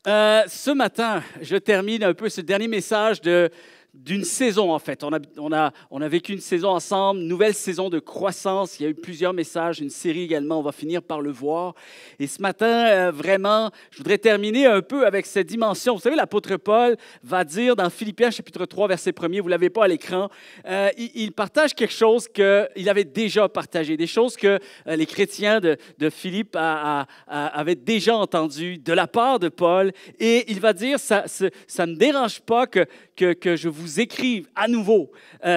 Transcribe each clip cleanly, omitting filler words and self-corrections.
Ce matin, je termine un peu ce dernier message d'une saison, en fait. On a vécu une saison ensemble, nouvelle saison de croissance. Il y a eu plusieurs messages, une série également, on va finir par le voir. Et ce matin, vraiment, je voudrais terminer un peu avec cette dimension. Vous savez, l'apôtre Paul va dire dans Philippiens chapitre 3, verset 1er, vous ne l'avez pas à l'écran, il partage quelque chose qu'il avait déjà partagé, des choses que les chrétiens de Philippe avaient déjà entendues de la part de Paul. Et il va dire, ça ne me dérange pas que je vous écrive à nouveau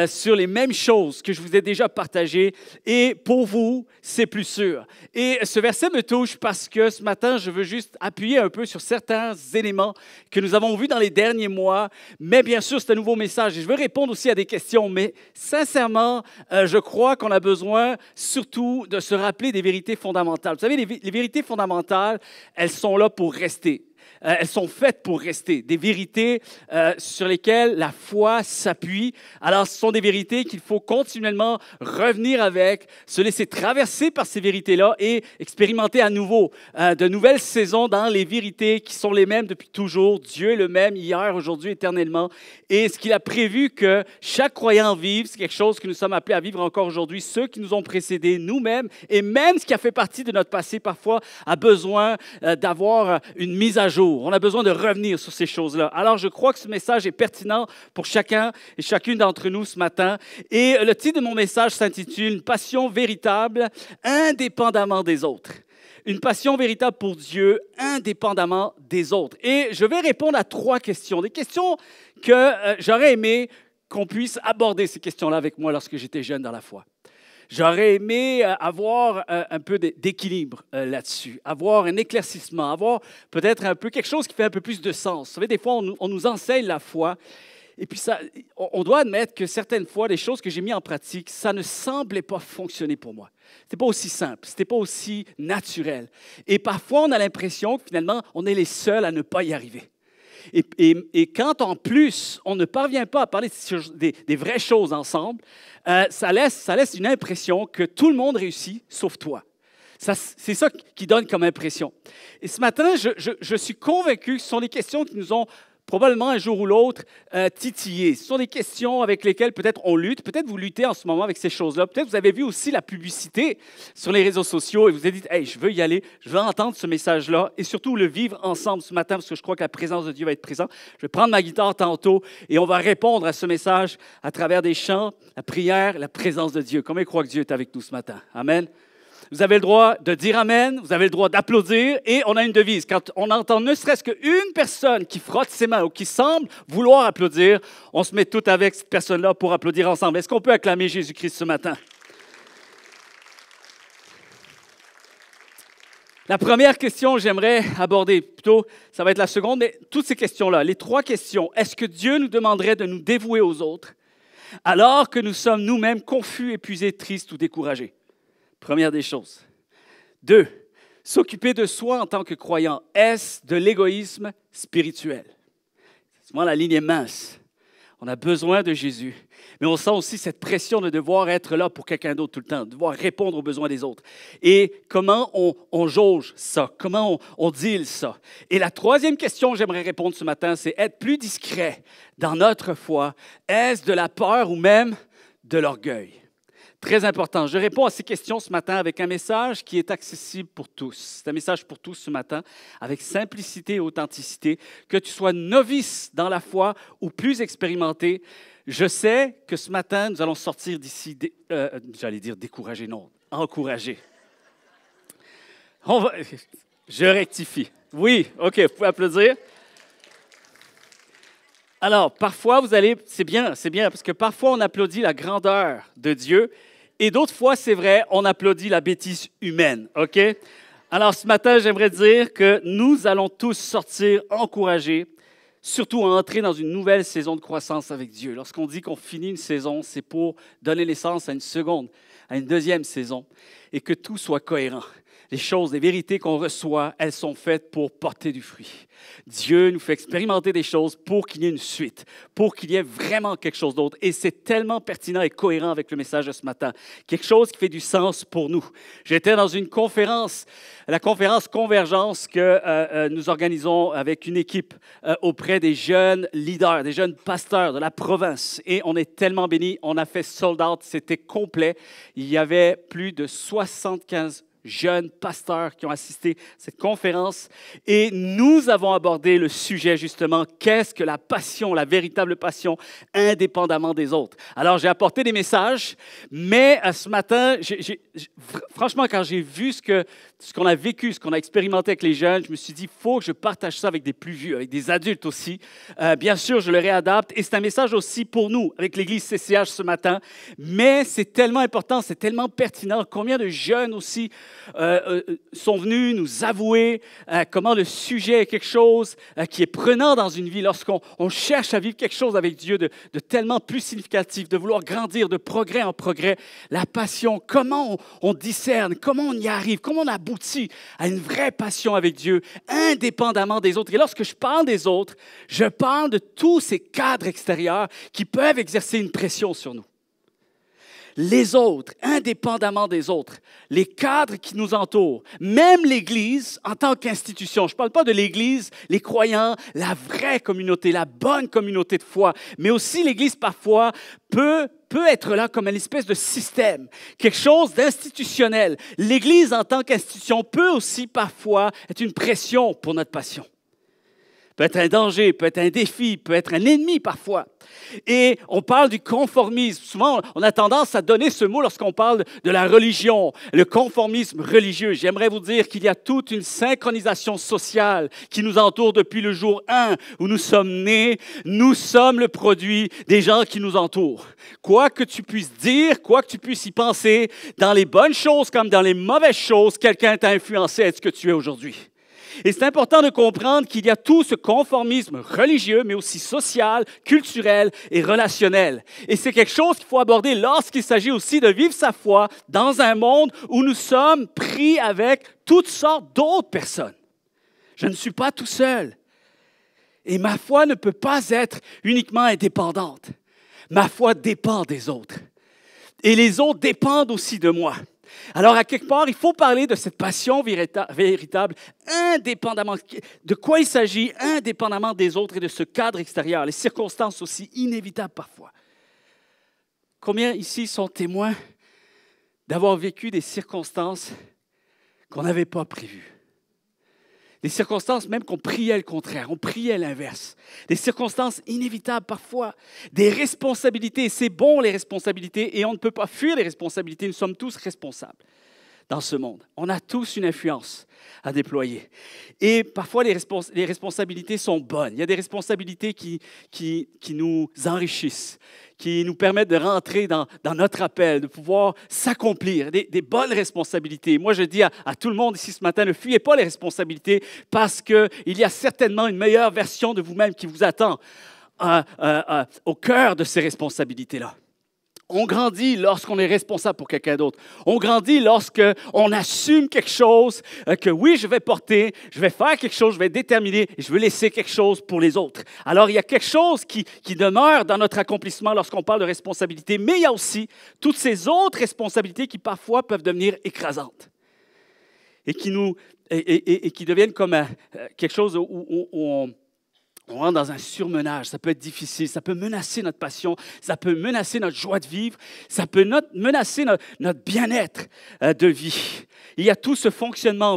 sur les mêmes choses que je vous ai déjà partagées. Et pour vous, c'est plus sûr. Et ce verset me touche parce que ce matin, je veux juste appuyer un peu sur certains éléments que nous avons vus dans les derniers mois. Mais bien sûr, c'est un nouveau message. Et je veux répondre aussi à des questions. Mais sincèrement, je crois qu'on a besoin surtout de se rappeler des vérités fondamentales. Vous savez, les vérités fondamentales, elles sont là pour rester. Elles sont faites pour rester, des vérités sur lesquelles la foi s'appuie. Alors, ce sont des vérités qu'il faut continuellement revenir avec, se laisser traverser par ces vérités-là et expérimenter à nouveau de nouvelles saisons dans les vérités qui sont les mêmes depuis toujours. Dieu est le même hier, aujourd'hui, éternellement. Et ce qu'il a prévu que chaque croyant vive, c'est quelque chose que nous sommes appelés à vivre encore aujourd'hui. Ceux qui nous ont précédés, nous-mêmes, et même ce qui a fait partie de notre passé, parfois, a besoin d'avoir une mise à jour. On a besoin de revenir sur ces choses-là. Alors, je crois que ce message est pertinent pour chacun et chacune d'entre nous ce matin. Et le titre de mon message s'intitule « Une passion véritable, indépendamment des autres ». Une passion véritable pour Dieu, indépendamment des autres. Et je vais répondre à 3 questions. Des questions que j'aurais aimé qu'on puisse aborder ces questions-là avec moi lorsque j'étais jeune dans la foi. J'aurais aimé avoir un peu d'équilibre là-dessus, avoir un éclaircissement, avoir peut-être un peu quelque chose qui fait un peu plus de sens. Vous savez, des fois, on nous enseigne la foi, et puis on doit admettre que certaines fois, les choses que j'ai mises en pratique, ça ne semblait pas fonctionner pour moi. Ce n'était pas aussi simple, ce n'était pas aussi naturel. Et parfois, on a l'impression que finalement, on est les seuls à ne pas y arriver. Et quand, en plus, on ne parvient pas à parler des vraies choses ensemble, ça laisse une impression que tout le monde réussit, sauf toi. C'est ça qui donne comme impression. Et ce matin, je suis convaincu que ce sont des questions qui nous ont probablement un jour ou l'autre titillés. Ce sont des questions avec lesquelles peut-être on lutte. Peut-être vous luttez en ce moment avec ces choses-là. Peut-être vous avez vu aussi la publicité sur les réseaux sociaux et vous vous avez dit « Hey, je veux y aller, je veux entendre ce message-là » et surtout le vivre ensemble ce matin parce que je crois que la présence de Dieu va être présente. Je vais prendre ma guitare tantôt et on va répondre à ce message à travers des chants, la prière, la présence de Dieu. Combien croit que Dieu est avec nous ce matin? Amen. Vous avez le droit de dire Amen, vous avez le droit d'applaudir et on a une devise. Quand on entend ne serait-ce qu'une personne qui frotte ses mains ou qui semble vouloir applaudir, on se met tout avec cette personne-là pour applaudir ensemble. Est-ce qu'on peut acclamer Jésus-Christ ce matin? La première question que j'aimerais aborder, plutôt, ça va être la seconde, mais toutes ces questions-là, les 3 questions. Est-ce que Dieu nous demanderait de nous dévouer aux autres alors que nous sommes nous-mêmes confus, épuisés, tristes ou découragés? Première des choses. 2, s'occuper de soi en tant que croyant. Est-ce de l'égoïsme spirituel? Souvent, la ligne est mince. On a besoin de Jésus, mais on sent aussi cette pression de devoir être là pour quelqu'un d'autre tout le temps, de devoir répondre aux besoins des autres. Et comment on jauge ça? Comment on deal ça? Et la 3e question que j'aimerais répondre ce matin, c'est être plus discret dans notre foi. Est-ce de la peur ou même de l'orgueil? Très important. Je réponds à ces questions ce matin avec un message qui est accessible pour tous. C'est un message pour tous ce matin, avec simplicité et authenticité. Que tu sois novice dans la foi ou plus expérimenté, je sais que ce matin, nous allons sortir d'ici, j'allais dire découragé, non, encouragé. Je rectifie. Oui, OK, vous pouvez applaudir. Alors, parfois, c'est bien, parce que parfois, on applaudit la grandeur de Dieu et d'autres fois, c'est vrai, on applaudit la bêtise humaine, OK? Alors, ce matin, j'aimerais dire que nous allons tous sortir encouragés, surtout à entrer dans une nouvelle saison de croissance avec Dieu. Lorsqu'on dit qu'on finit une saison, c'est pour donner naissance à une seconde, à une deuxième saison, et que tout soit cohérent. les choses, les vérités qu'on reçoit, elles sont faites pour porter du fruit. Dieu nous fait expérimenter des choses pour qu'il y ait une suite, pour qu'il y ait vraiment quelque chose d'autre. Et c'est tellement pertinent et cohérent avec le message de ce matin. Quelque chose qui fait du sens pour nous. J'étais dans une conférence, la conférence Convergence que nous organisons avec une équipe auprès des jeunes leaders, des jeunes pasteurs de la province. Et on est tellement bénis. On a fait sold out, c'était complet. Il y avait plus de 75 jeunes pasteurs qui ont assisté à cette conférence et nous avons abordé le sujet justement, qu'est-ce que la passion, la véritable passion, indépendamment des autres. Alors, j'ai apporté des messages, mais ce matin, franchement, quand j'ai vu ce qu'on a vécu, ce qu'on a expérimenté avec les jeunes, je me suis dit, il faut que je partage ça avec des plus vieux, avec des adultes aussi. Bien sûr, je le réadapte et c'est un message aussi pour nous, avec l'Église CCH ce matin, mais c'est tellement important, c'est tellement pertinent. Combien de jeunes aussi sont venus nous avouer comment le sujet est quelque chose qui est prenant dans une vie lorsqu'on cherche à vivre quelque chose avec Dieu de tellement plus significatif, de vouloir grandir de progrès en progrès. La passion, comment on discerne, comment on y arrive, comment on aboutit à une vraie passion avec Dieu, indépendamment des autres. Et lorsque je parle des autres, je parle de tous ces cadres extérieurs qui peuvent exercer une pression sur nous. Les autres, indépendamment des autres, les cadres qui nous entourent, même l'Église en tant qu'institution. Je ne parle pas de l'Église, les croyants, la vraie communauté, la bonne communauté de foi, mais aussi l'Église parfois peut être là comme une espèce de système, quelque chose d'institutionnel. L'Église en tant qu'institution peut aussi parfois être une pression pour notre passion. Peut être un danger, peut être un défi, peut être un ennemi parfois. Et on parle du conformisme. Souvent, on a tendance à donner ce mot lorsqu'on parle de la religion, le conformisme religieux. J'aimerais vous dire qu'il y a toute une synchronisation sociale qui nous entoure depuis le jour 1 où nous sommes nés. Nous sommes le produit des gens qui nous entourent. Quoi que tu puisses dire, quoi que tu puisses y penser, dans les bonnes choses comme dans les mauvaises choses, quelqu'un t'a influencé à être ce que tu es aujourd'hui. Et c'est important de comprendre qu'il y a tout ce conformisme religieux, mais aussi social, culturel et relationnel. Et c'est quelque chose qu'il faut aborder lorsqu'il s'agit aussi de vivre sa foi dans un monde où nous sommes pris avec toutes sortes d'autres personnes. Je ne suis pas tout seul. Et ma foi ne peut pas être uniquement indépendante. Ma foi dépend des autres. Et les autres dépendent aussi de moi. Alors, à quelque part, il faut parler de cette passion véritable, indépendamment. De quoi il s'agit, indépendamment des autres et de ce cadre extérieur, les circonstances aussi inévitables parfois. Combien ici sont témoins d'avoir vécu des circonstances qu'on n'avait pas prévues? Des circonstances même qu'on priait le contraire, on priait l'inverse. Des circonstances inévitables parfois, des responsabilités. C'est bon les responsabilités et on ne peut pas fuir les responsabilités. Nous sommes tous responsables dans ce monde. On a tous une influence à déployer. Et parfois les responsabilités sont bonnes. Il y a des responsabilités qui nous enrichissent, qui nous permettent de rentrer dans notre appel, de pouvoir s'accomplir, des bonnes responsabilités. Moi, je dis à tout le monde ici ce matin, ne fuyez pas les responsabilités parce qu'il y a certainement une meilleure version de vous-même qui vous attend au cœur de ces responsabilités-là. On grandit lorsqu'on est responsable pour quelqu'un d'autre. On grandit lorsqu'on assume quelque chose que oui, je vais porter, je vais faire quelque chose, je vais déterminer et je veux laisser quelque chose pour les autres. Alors, il y a quelque chose qui demeure dans notre accomplissement lorsqu'on parle de responsabilité, mais il y a aussi toutes ces autres responsabilités qui parfois peuvent devenir écrasantes et qui deviennent comme quelque chose où on rentre dans un surmenage, ça peut être difficile, ça peut menacer notre passion, ça peut menacer notre joie de vivre, ça peut menacer notre bien-être de vie. Il y a tout ce fonctionnement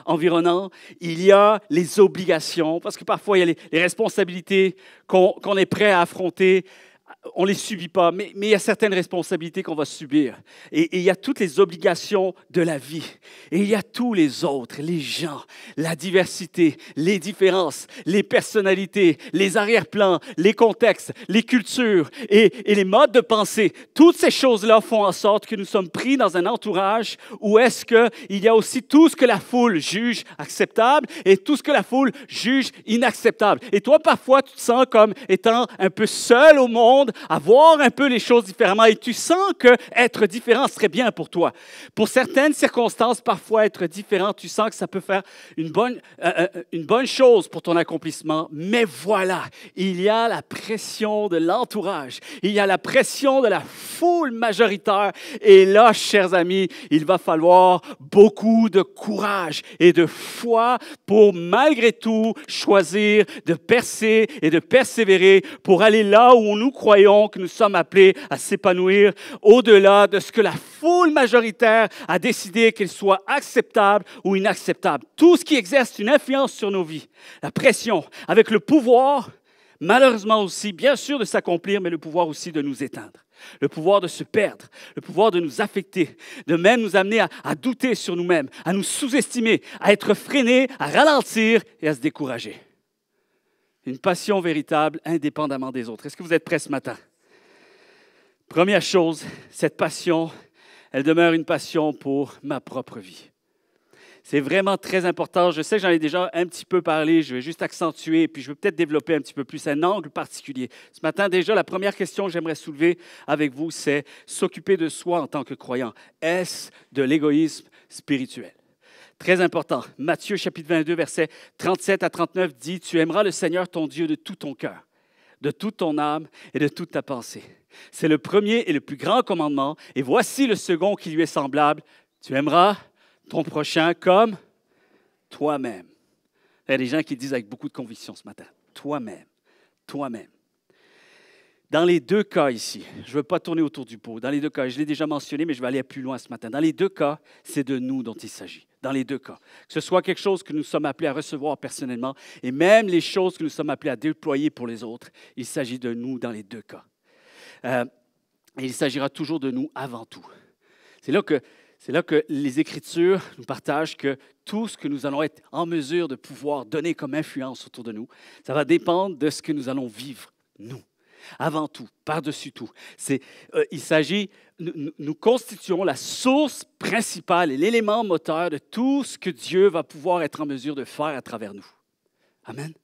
environnant, il y a les obligations, parce que parfois il y a les responsabilités qu'on est prêt à affronter. On ne les subit pas, mais il y a certaines responsabilités qu'on va subir. Et il y a toutes les obligations de la vie. Et il y a tous les autres, les gens, la diversité, les différences, les personnalités, les arrière-plans, les contextes, les cultures et les modes de pensée. Toutes ces choses-là font en sorte que nous sommes pris dans un entourage où est-ce qu'il y a aussi tout ce que la foule juge acceptable et tout ce que la foule juge inacceptable. Et toi, parfois, tu te sens comme étant un peu seul au monde à voir un peu les choses différemment et tu sens que être différent serait bien pour toi. Pour certaines circonstances, parfois être différent, tu sens que ça peut faire une bonne chose pour ton accomplissement. Mais voilà, il y a la pression de l'entourage, il y a la pression de la foule majoritaire. Et là, chers amis, il va falloir beaucoup de courage et de foi pour malgré tout choisir de percer et de persévérer pour aller là où nous croyons que nous sommes appelés à s'épanouir au-delà de ce que la foule majoritaire a décidé qu'il soit acceptable ou inacceptable. Tout ce qui exerce une influence sur nos vies, la pression, avec le pouvoir, malheureusement aussi, bien sûr, de s'accomplir, mais le pouvoir aussi de nous éteindre. Le pouvoir de se perdre, le pouvoir de nous affecter, de même nous amener à douter sur nous-mêmes, à nous sous-estimer, à être freinés, à ralentir et à se décourager. Une passion véritable, indépendamment des autres. Est-ce que vous êtes prêts ce matin? Première chose, cette passion, elle demeure une passion pour ma propre vie. C'est vraiment très important. Je sais que j'en ai déjà un petit peu parlé. Je vais juste accentuer, puis je vais peut-être développer un petit peu plus un angle particulier. Ce matin, déjà, la première question que j'aimerais soulever avec vous, c'est s'occuper de soi en tant que croyant. Est-ce de l'égoïsme spirituel? Très important. Matthieu, chapitre 22, versets 37 à 39 dit « Tu aimeras le Seigneur ton Dieu de tout ton cœur, de toute ton âme et de toute ta pensée. C'est le premier et le plus grand commandement. Et voici le second qui lui est semblable. Tu aimeras ton prochain comme toi-même. » Il y a des gens qui disent avec beaucoup de conviction ce matin. Toi-même. Toi-même. Dans les deux cas ici, je ne veux pas tourner autour du pot. Dans les deux cas, je l'ai déjà mentionné, mais je vais aller plus loin ce matin. Dans les deux cas, c'est de nous dont il s'agit. Dans les deux cas. Que ce soit quelque chose que nous sommes appelés à recevoir personnellement et même les choses que nous sommes appelés à déployer pour les autres, il s'agit de nous dans les deux cas. Et il s'agira toujours de nous avant tout. C'est là que les Écritures nous partagent que tout ce que nous allons être en mesure de pouvoir donner comme influence autour de nous, ça va dépendre de ce que nous allons vivre, nous. Avant tout, par-dessus tout. Il s'agit, nous constituons la source principale et l'élément moteur de tout ce que Dieu va pouvoir être en mesure de faire à travers nous. Amen.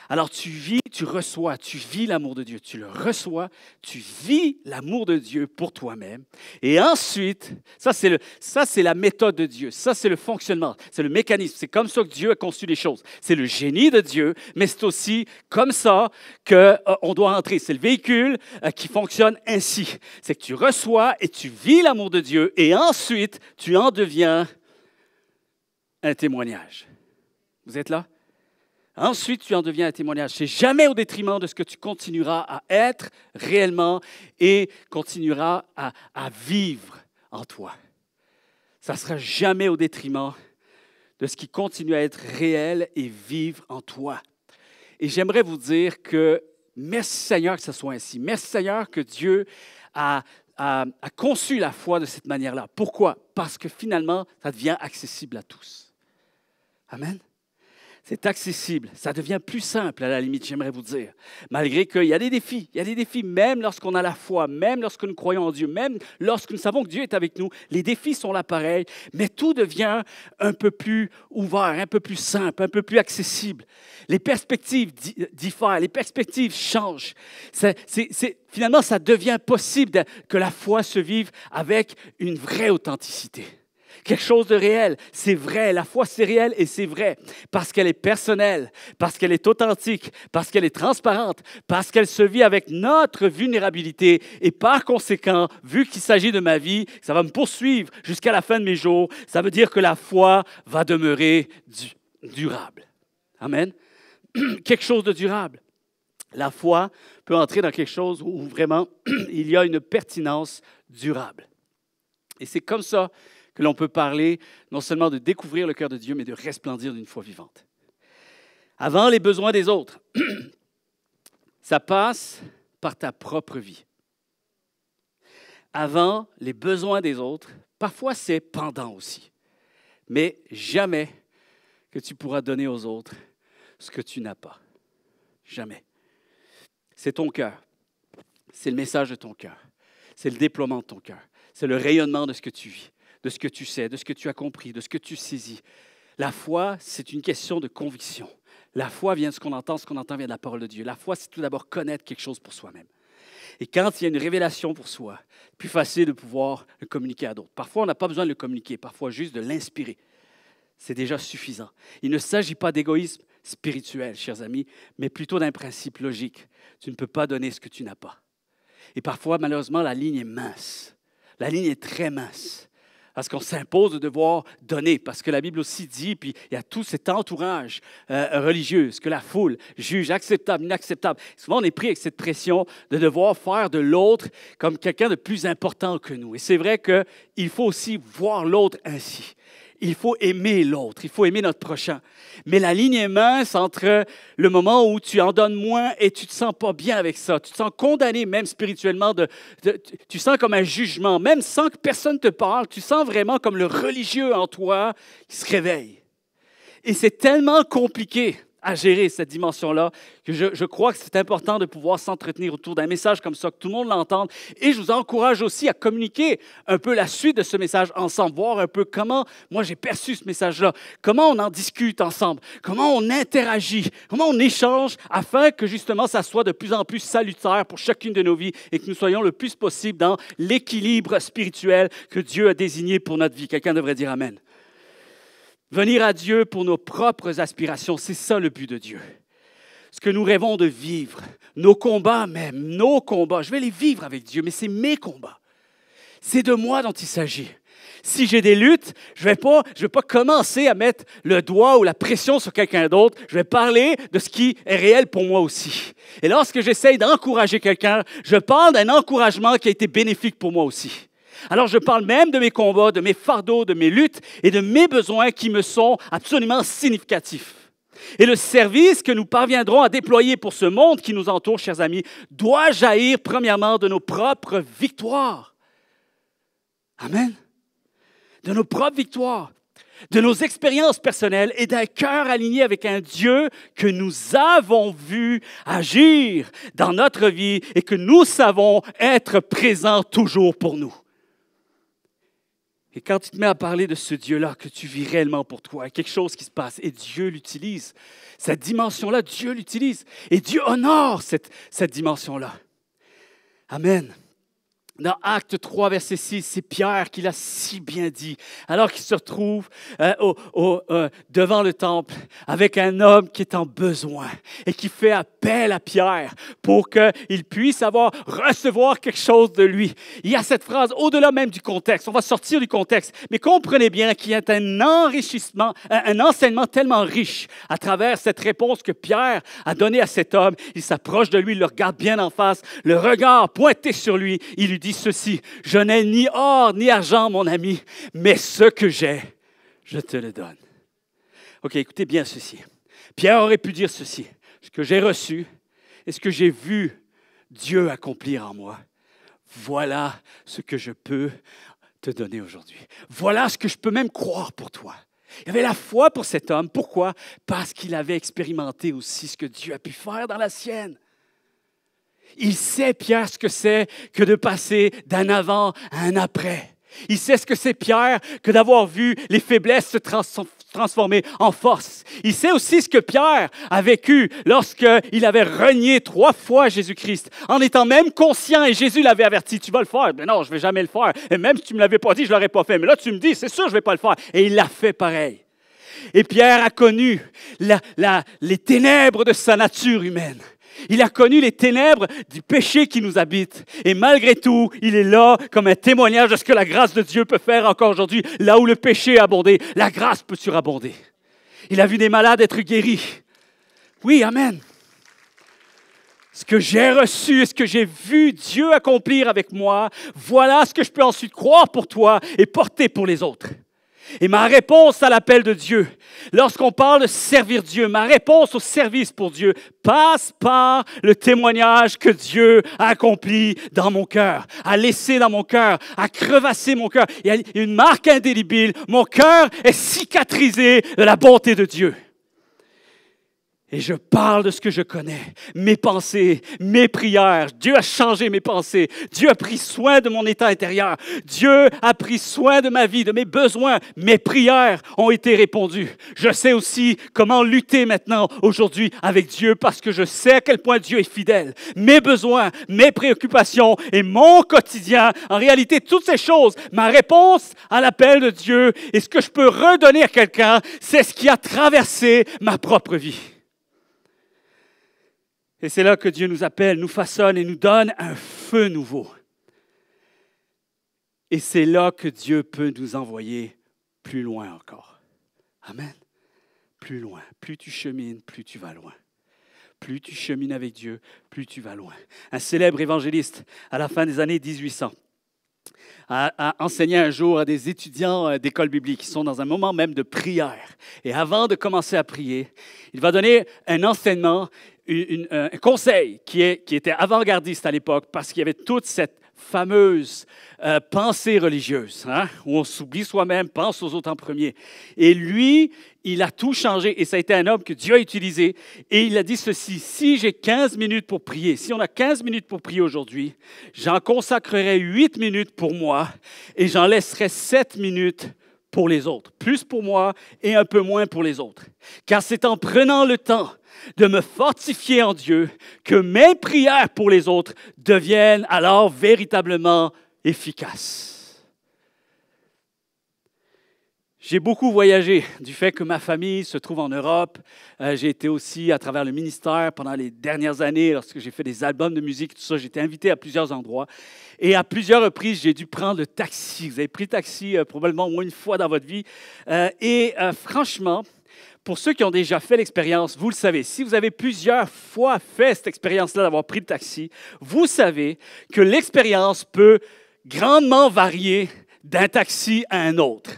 Alors tu reçois, tu vis l'amour de Dieu, tu le reçois, tu vis l'amour de Dieu pour toi-même. Et ensuite, ça c'est la méthode de Dieu, ça c'est le fonctionnement, c'est le mécanisme, c'est comme ça que Dieu a conçu les choses. C'est le génie de Dieu, mais c'est aussi comme ça qu'on doit entrer. C'est le véhicule qui fonctionne ainsi. C'est que tu reçois et tu vis l'amour de Dieu et ensuite tu en deviens un témoignage. Vous êtes là? Ensuite, tu en deviens un témoignage. Ce n'est jamais au détriment de ce que tu continueras à être réellement et continueras à vivre en toi. Ça ne sera jamais au détriment de ce qui continue à être réel et vivre en toi. Et j'aimerais vous dire que merci Seigneur que ce soit ainsi. Merci Seigneur que Dieu a conçu la foi de cette manière-là. Pourquoi? Parce que finalement, ça devient accessible à tous. Amen. C'est accessible, ça devient plus simple à la limite, j'aimerais vous dire. Malgré qu'il y a des défis, même lorsqu'on a la foi, même lorsque nous croyons en Dieu, même lorsque nous savons que Dieu est avec nous, les défis sont là pareil, mais tout devient un peu plus ouvert, un peu plus simple, un peu plus accessible. Les perspectives diffèrent, les perspectives changent. Finalement, ça devient possible que la foi se vive avec une vraie authenticité. Quelque chose de réel, c'est vrai. La foi, c'est réel et c'est vrai parce qu'elle est personnelle, parce qu'elle est authentique, parce qu'elle est transparente, parce qu'elle se vit avec notre vulnérabilité. Et par conséquent, vu qu'il s'agit de ma vie, ça va me poursuivre jusqu'à la fin de mes jours. Ça veut dire que la foi va demeurer durable. Amen. Quelque chose de durable. La foi peut entrer dans quelque chose où vraiment il y a une pertinence durable. Et c'est comme ça que l'on peut parler non seulement de découvrir le cœur de Dieu, mais de resplendir d'une foi vivante. Avant les besoins des autres, ça passe par ta propre vie. Avant les besoins des autres, parfois c'est pendant aussi, mais jamais que tu pourras donner aux autres ce que tu n'as pas. Jamais. C'est ton cœur. C'est le message de ton cœur. C'est le déploiement de ton cœur. C'est le rayonnement de ce que tu vis, de ce que tu sais, de ce que tu as compris, de ce que tu saisis. La foi, c'est une question de conviction. La foi vient de ce qu'on entend vient de la parole de Dieu. La foi, c'est tout d'abord connaître quelque chose pour soi-même. Et quand il y a une révélation pour soi, c'est plus facile de pouvoir le communiquer à d'autres. Parfois, on n'a pas besoin de le communiquer, parfois juste de l'inspirer. C'est déjà suffisant. Il ne s'agit pas d'égoïsme spirituel, chers amis, mais plutôt d'un principe logique. Tu ne peux pas donner ce que tu n'as pas. Et parfois, malheureusement, la ligne est mince. La ligne est très mince. Parce qu'on s'impose de devoir donner. Parce que la Bible aussi dit, puis il y a tout cet entourage religieux, ce que la foule juge acceptable, inacceptable. Souvent, on est pris avec cette pression de devoir faire de l'autre comme quelqu'un de plus important que nous. Et c'est vrai qu'il faut aussi voir l'autre ainsi. Il faut aimer l'autre, il faut aimer notre prochain. Mais la ligne est mince entre le moment où tu en donnes moins et tu ne te sens pas bien avec ça. Tu te sens condamné même spirituellement, tu sens comme un jugement. Même sans que personne te parle, tu sens vraiment comme le religieux en toi qui se réveille. Et c'est tellement compliqué à gérer cette dimension-là, que je crois que c'est important de pouvoir s'entretenir autour d'un message comme ça, que tout le monde l'entende. Et je vous encourage aussi à communiquer un peu la suite de ce message ensemble, voir un peu comment moi j'ai perçu ce message-là, comment on en discute ensemble, comment on interagit, comment on échange, afin que justement ça soit de plus en plus salutaire pour chacune de nos vies et que nous soyons le plus possible dans l'équilibre spirituel que Dieu a désigné pour notre vie. Quelqu'un devrait dire Amen. Venir à Dieu pour nos propres aspirations, c'est ça le but de Dieu. Ce que nous rêvons de vivre, nos combats même, nos combats, je vais les vivre avec Dieu, mais c'est mes combats. C'est de moi dont il s'agit. Si j'ai des luttes, je vais pas commencer à mettre le doigt ou la pression sur quelqu'un d'autre. Je vais parler de ce qui est réel pour moi aussi. Et lorsque j'essaye d'encourager quelqu'un, je parle d'un encouragement qui a été bénéfique pour moi aussi. Alors, je parle même de mes combats, de mes fardeaux, de mes luttes et de mes besoins qui me sont absolument significatifs. Et le service que nous parviendrons à déployer pour ce monde qui nous entoure, chers amis, doit jaillir premièrement de nos propres victoires. Amen. De nos propres victoires, de nos expériences personnelles et d'un cœur aligné avec un Dieu que nous avons vu agir dans notre vie et que nous savons être présent toujours pour nous. Et quand tu te mets à parler de ce Dieu-là que tu vis réellement pour toi, il y a quelque chose qui se passe et Dieu l'utilise. Cette dimension-là, Dieu l'utilise. Et Dieu honore cette dimension-là. Amen. Dans Actes 3, verset 6, c'est Pierre qui l'a si bien dit, alors qu'il se retrouve devant le temple avec un homme qui est en besoin et qui fait appel à Pierre pour qu'il puisse recevoir quelque chose de lui. Il y a cette phrase, au-delà même du contexte, on va sortir du contexte, mais comprenez bien qu'il y a un enrichissement, un enseignement tellement riche à travers cette réponse que Pierre a donnée à cet homme. Il s'approche de lui, il le regarde bien en face, le regard pointé sur lui, il lui dit ceci, « Je n'ai ni or ni argent, mon ami, mais ce que j'ai, je te le donne. » OK, écoutez bien ceci. Pierre aurait pu dire ceci, « Ce que j'ai reçu et ce que j'ai vu Dieu accomplir en moi, voilà ce que je peux te donner aujourd'hui. Voilà ce que je peux même croire pour toi. » Il y avait la foi pour cet homme. Pourquoi? Parce qu'il avait expérimenté aussi ce que Dieu a pu faire dans la sienne. Il sait, Pierre, ce que c'est que de passer d'un avant à un après. Il sait ce que c'est, Pierre, que d'avoir vu les faiblesses se transformer en force. Il sait aussi ce que Pierre a vécu lorsqu'il avait renié 3 fois Jésus-Christ, en étant même conscient, et Jésus l'avait averti, « Tu vas le faire. » « Mais non, je ne vais jamais le faire. Et même si tu ne me l'avais pas dit, je ne l'aurais pas fait. Mais là, tu me dis, c'est sûr, je ne vais pas le faire. » Et il l'a fait pareil. Et Pierre a connu les ténèbres de sa nature humaine. Il a connu les ténèbres du péché qui nous habite. Et malgré tout, il est là comme un témoignage de ce que la grâce de Dieu peut faire encore aujourd'hui. Là où le péché a abondé, la grâce peut surabonder. Il a vu des malades être guéris. Oui, amen. Ce que j'ai reçu et ce que j'ai vu Dieu accomplir avec moi, voilà ce que je peux ensuite croire pour toi et porter pour les autres. Et ma réponse à l'appel de Dieu, lorsqu'on parle de servir Dieu, ma réponse au service pour Dieu passe par le témoignage que Dieu a accompli dans mon cœur, a laissé dans mon cœur, a crevassé mon cœur. Il y a une marque indélébile. Mon cœur est cicatrisé de la bonté de Dieu. Et je parle de ce que je connais, mes pensées, mes prières. Dieu a changé mes pensées. Dieu a pris soin de mon état intérieur. Dieu a pris soin de ma vie, de mes besoins. Mes prières ont été répondues. Je sais aussi comment lutter maintenant, aujourd'hui, avec Dieu parce que je sais à quel point Dieu est fidèle. Mes besoins, mes préoccupations et mon quotidien, en réalité, toutes ces choses, ma réponse à l'appel de Dieu et ce que je peux redonner à quelqu'un, c'est ce qui a traversé ma propre vie. Et c'est là que Dieu nous appelle, nous façonne et nous donne un feu nouveau. Et c'est là que Dieu peut nous envoyer plus loin encore. Amen. Plus loin. Plus tu chemines, plus tu vas loin. Plus tu chemines avec Dieu, plus tu vas loin. Un célèbre évangéliste, à la fin des années 1800, a enseigné un jour à des étudiants d'école biblique qui sont dans un moment même de prière. Et avant de commencer à prier, il va donner un enseignement, un conseil qui était avant-gardiste à l'époque parce qu'il y avait toute cette fameuse pensée religieuse, où on s'oublie soi-même, pense aux autres en premier. Et lui, il a tout changé et ça a été un homme que Dieu a utilisé. Et il a dit ceci, si j'ai 15 minutes pour prier, si on a 15 minutes pour prier aujourd'hui, j'en consacrerai 8 minutes pour moi et j'en laisserai 7 minutes pour les autres. Plus pour moi et un peu moins pour les autres. Car c'est en prenant le temps de me fortifier en Dieu que mes prières pour les autres deviennent alors véritablement efficaces. J'ai beaucoup voyagé du fait que ma famille se trouve en Europe. J'ai été aussi à travers le ministère pendant les dernières années, lorsque j'ai fait des albums de musique, tout ça, j'ai été invité à plusieurs endroits. Et à plusieurs reprises, j'ai dû prendre le taxi. Vous avez pris le taxi probablement au moins une fois dans votre vie. Franchement, pour ceux qui ont déjà fait l'expérience, vous le savez, si vous avez plusieurs fois fait cette expérience-là d'avoir pris le taxi, vous savez que l'expérience peut grandement varier d'un taxi à un autre.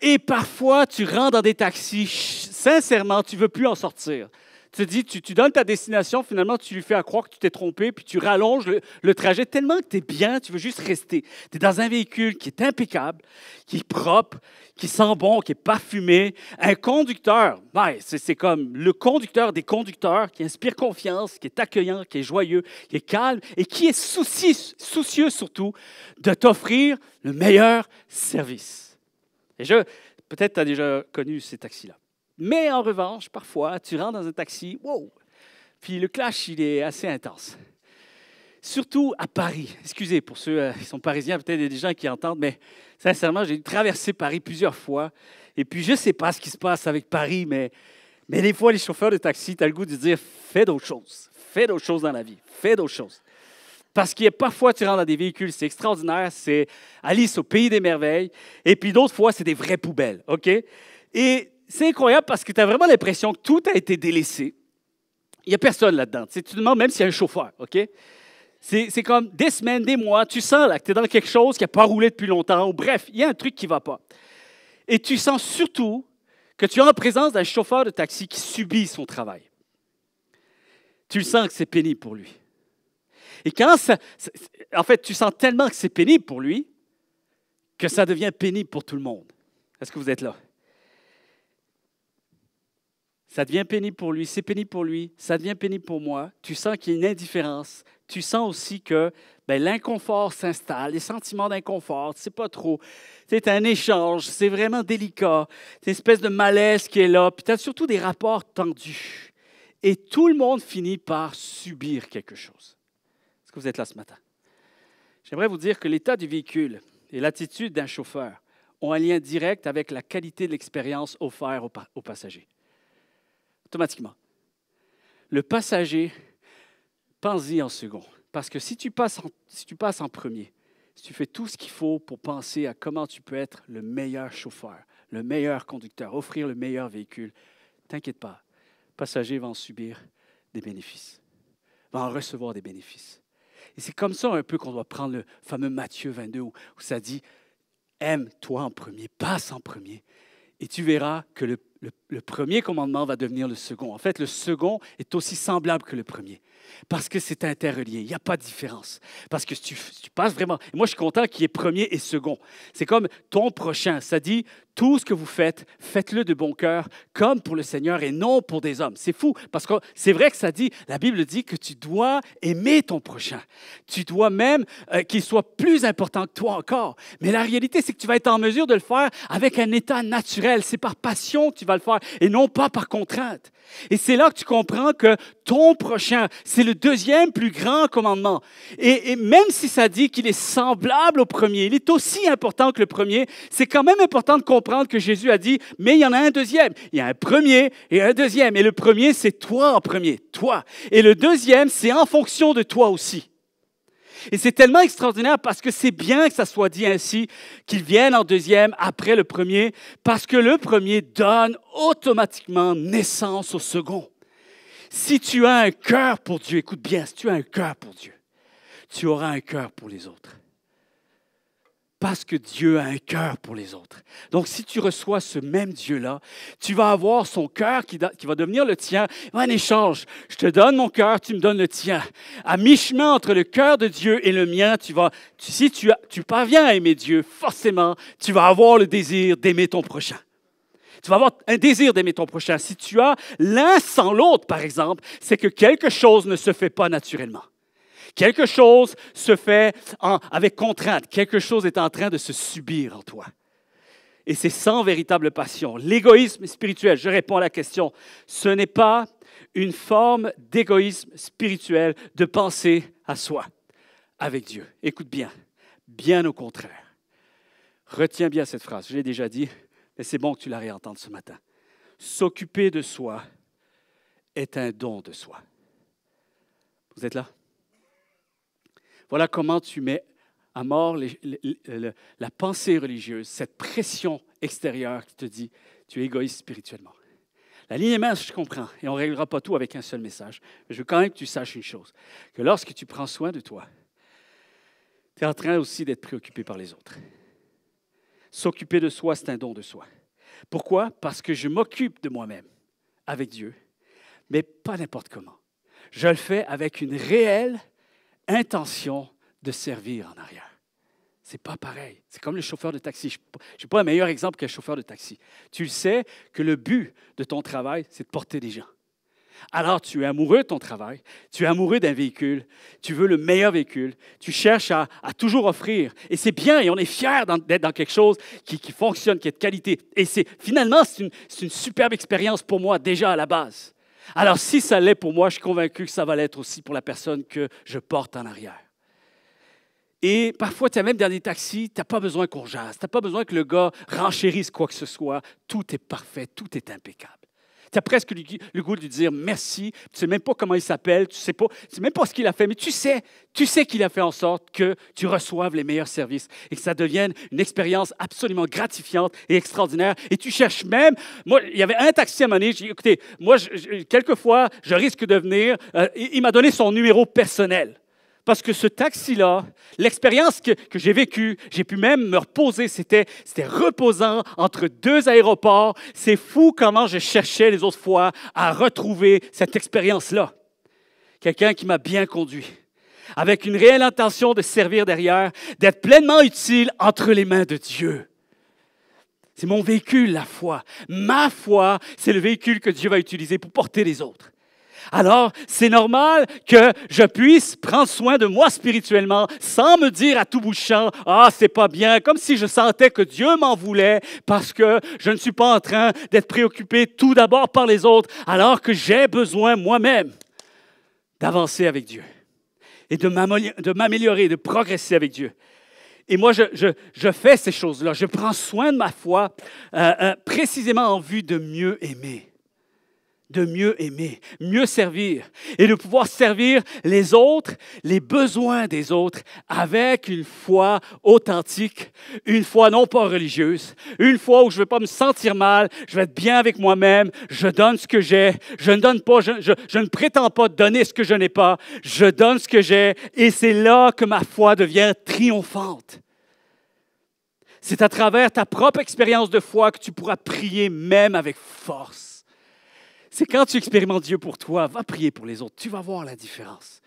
Et parfois, tu rentres dans des taxis, sincèrement, tu ne veux plus en sortir. Tu te dis, tu donnes ta destination, finalement, tu lui fais à croire que tu t'es trompé, puis tu rallonges le trajet tellement que tu es bien, tu veux juste rester. Tu es dans un véhicule qui est impeccable, qui est propre, qui sent bon, qui est parfumé. Un conducteur, c'est comme le conducteur des conducteurs qui inspire confiance, qui est accueillant, qui est joyeux, qui est calme et qui est soucieux surtout de t'offrir le meilleur service. Et peut-être tu as déjà connu ces taxis-là. Mais en revanche, parfois, tu rentres dans un taxi, wow, puis le clash, il est assez intense. Surtout à Paris. Excusez pour ceux qui sont parisiens, peut-être il y a des gens qui entendent, mais sincèrement, j'ai traversé Paris plusieurs fois. Et puis, je ne sais pas ce qui se passe avec Paris, mais des fois, les chauffeurs de taxi, tu as le goût de dire, fais d'autres choses. Fais d'autres choses dans la vie. Fais d'autres choses. Parce que parfois, tu rentres dans des véhicules, c'est extraordinaire, c'est Alice au pays des merveilles. Et puis d'autres fois, c'est des vraies poubelles, OK? Et c'est incroyable parce que tu as vraiment l'impression que tout a été délaissé. Il n'y a personne là-dedans. Tu te demandes même s'il y a un chauffeur, OK? C'est comme des semaines, des mois, tu sens là, que tu es dans quelque chose qui n'a pas roulé depuis longtemps. Ou bref, il y a un truc qui ne va pas. Et tu sens surtout que tu es en présence d'un chauffeur de taxi qui subit son travail. Tu le sens que c'est pénible pour lui. Et en fait, tu sens tellement que c'est pénible pour lui que ça devient pénible pour tout le monde. Est-ce que vous êtes là? Ça devient pénible pour lui, c'est pénible pour lui, ça devient pénible pour moi. Tu sens qu'il y a une indifférence. Tu sens aussi que l'inconfort s'installe, les sentiments d'inconfort, tu ne sais pas trop. C'est un échange, c'est vraiment délicat. C'est une espèce de malaise qui est là. Puis tu as surtout des rapports tendus. Et tout le monde finit par subir quelque chose. Est-ce que vous êtes là ce matin? J'aimerais vous dire que l'état du véhicule et l'attitude d'un chauffeur ont un lien direct avec la qualité de l'expérience offerte aux passagers. Automatiquement. Le passager, pense-y en second. Parce que si tu passes en premier, si tu fais tout ce qu'il faut pour penser à comment tu peux être le meilleur chauffeur, le meilleur conducteur, offrir le meilleur véhicule, t'inquiète pas, le passager va en subir des bénéfices, va en recevoir des bénéfices. Et c'est comme ça un peu qu'on doit prendre le fameux Matthieu 22 où ça dit « Aime-toi en premier, passe en premier. » Et tu verras que le premier commandement va devenir le second. En fait, le second est aussi semblable que le premier. Parce que c'est interrelié. Il n'y a pas de différence. Parce que tu passes vraiment... Moi, je suis content qu'il y ait premier et second. C'est comme ton prochain. Ça dit, tout ce que vous faites, faites-le de bon cœur, comme pour le Seigneur et non pour des hommes. C'est fou, parce que c'est vrai que ça dit, la Bible dit que tu dois aimer ton prochain. Tu dois même qu'il soit plus important que toi encore. Mais la réalité, c'est que tu vas être en mesure de le faire avec un état naturel. C'est par passion que tu vas le faire et non pas par contrainte. Et c'est là que tu comprends que ton prochain, c'est le deuxième plus grand commandement. Et même si ça dit qu'il est semblable au premier, il est aussi important que le premier, c'est quand même important de comprendre que Jésus a dit, mais il y en a un deuxième. Il y a un premier et un deuxième. Et le premier, c'est toi en premier, toi. Et le deuxième, c'est en fonction de toi aussi. Et c'est tellement extraordinaire parce que c'est bien que ça soit dit ainsi, qu'il vienne en deuxième après le premier, parce que le premier donne automatiquement naissance au second. Si tu as un cœur pour Dieu, écoute bien, si tu as un cœur pour Dieu, tu auras un cœur pour les autres. Parce que Dieu a un cœur pour les autres. Donc, si tu reçois ce même Dieu-là, tu vas avoir son cœur qui va devenir le tien. En échange, je te donne mon cœur, tu me donnes le tien. À mi-chemin entre le cœur de Dieu et le mien, si tu parviens à aimer Dieu, forcément, tu vas avoir le désir d'aimer ton prochain. Tu vas avoir un désir d'aimer ton prochain. Si tu as l'un sans l'autre, par exemple, c'est que quelque chose ne se fait pas naturellement. Quelque chose se fait avec contrainte. Quelque chose est en train de se subir en toi. Et c'est sans véritable passion. L'égoïsme spirituel, je réponds à la question, ce n'est pas une forme d'égoïsme spirituel de penser à soi avec Dieu. Écoute bien, bien au contraire. Retiens bien cette phrase, je l'ai déjà dit, mais c'est bon que tu la réentendes ce matin. S'occuper de soi est un don de soi. Vous êtes là? Voilà comment tu mets à mort la pensée religieuse, cette pression extérieure qui te dit « tu es égoïste spirituellement ». La ligne est mince, je comprends, et on ne réglera pas tout avec un seul message. Mais je veux quand même que tu saches une chose, que lorsque tu prends soin de toi, tu es en train aussi d'être préoccupé par les autres. S'occuper de soi, c'est un don de soi. Pourquoi? Parce que je m'occupe de moi-même avec Dieu, mais pas n'importe comment. Je le fais avec une réelle intention de servir en arrière. C'est pas pareil. C'est comme le chauffeur de taxi. Je n'ai pas un meilleur exemple qu'un chauffeur de taxi. Tu le sais que le but de ton travail, c'est de porter des gens. Alors, tu es amoureux de ton travail, tu es amoureux d'un véhicule, tu veux le meilleur véhicule, tu cherches à toujours offrir. Et c'est bien, et on est fiers d'être dans quelque chose qui fonctionne, qui est de qualité. Et finalement, c'est une superbe expérience pour moi, déjà à la base. Alors, si ça l'est pour moi, je suis convaincu que ça va l'être aussi pour la personne que je porte en arrière. Et parfois, tu es même dans des taxis, tu n'as pas besoin qu'on jase, tu n'as pas besoin que le gars renchérisse quoi que ce soit. Tout est parfait, tout est impeccable. Tu as presque le goût de lui dire merci, tu ne sais même pas comment il s'appelle, tu ne sais même pas ce qu'il a fait, mais tu sais qu'il a fait en sorte que tu reçoives les meilleurs services et que ça devienne une expérience absolument gratifiante et extraordinaire. Et tu cherches même, moi, il y avait un taxi à un moment donné, j'ai dit, écoutez, moi, quelquefois, je risque de venir, il m'a donné son numéro personnel. Parce que ce taxi-là, l'expérience que j'ai vécue, j'ai pu même me reposer, c'était reposant entre deux aéroports. C'est fou comment je cherchais les autres fois à retrouver cette expérience-là. Quelqu'un qui m'a bien conduit, avec une réelle intention de servir derrière, d'être pleinement utile entre les mains de Dieu. C'est mon véhicule, la foi. Ma foi, c'est le véhicule que Dieu va utiliser pour porter les autres. Alors, c'est normal que je puisse prendre soin de moi spirituellement sans me dire à tout bout de champ « Ah, c'est pas bien », comme si je sentais que Dieu m'en voulait parce que je ne suis pas en train d'être préoccupé tout d'abord par les autres, alors que j'ai besoin moi-même d'avancer avec Dieu et de m'améliorer, de progresser avec Dieu. Et moi, je fais ces choses-là. Je prends soin de ma foi précisément en vue de mieux aimer. De mieux aimer, mieux servir et de pouvoir servir les autres, les besoins des autres avec une foi authentique, une foi non pas religieuse, une foi où je ne vais pas me sentir mal, je vais être bien avec moi-même, je donne ce que j'ai, je ne prétends pas donner ce que je n'ai pas, je donne ce que j'ai et c'est là que ma foi devient triomphante. C'est à travers ta propre expérience de foi que tu pourras prier même avec force. C'est quand tu expérimentes Dieu pour toi, va prier pour les autres. Tu vas voir la différence.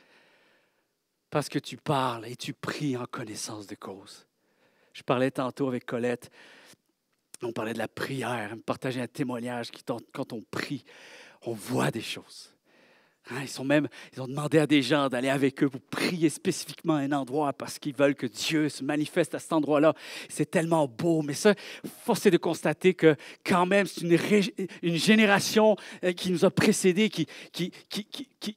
Parce que tu parles et tu pries en connaissance de cause. Je parlais tantôt avec Colette. On parlait de la prière. Elle me partageait un témoignage qui, quand on prie, on voit des choses. Hein, ils ont demandé à des gens d'aller avec eux pour prier spécifiquement à un endroit parce qu'ils veulent que Dieu se manifeste à cet endroit-là. C'est tellement beau, mais ça, force est de constater que quand même, c'est une génération qui nous a précédés, qui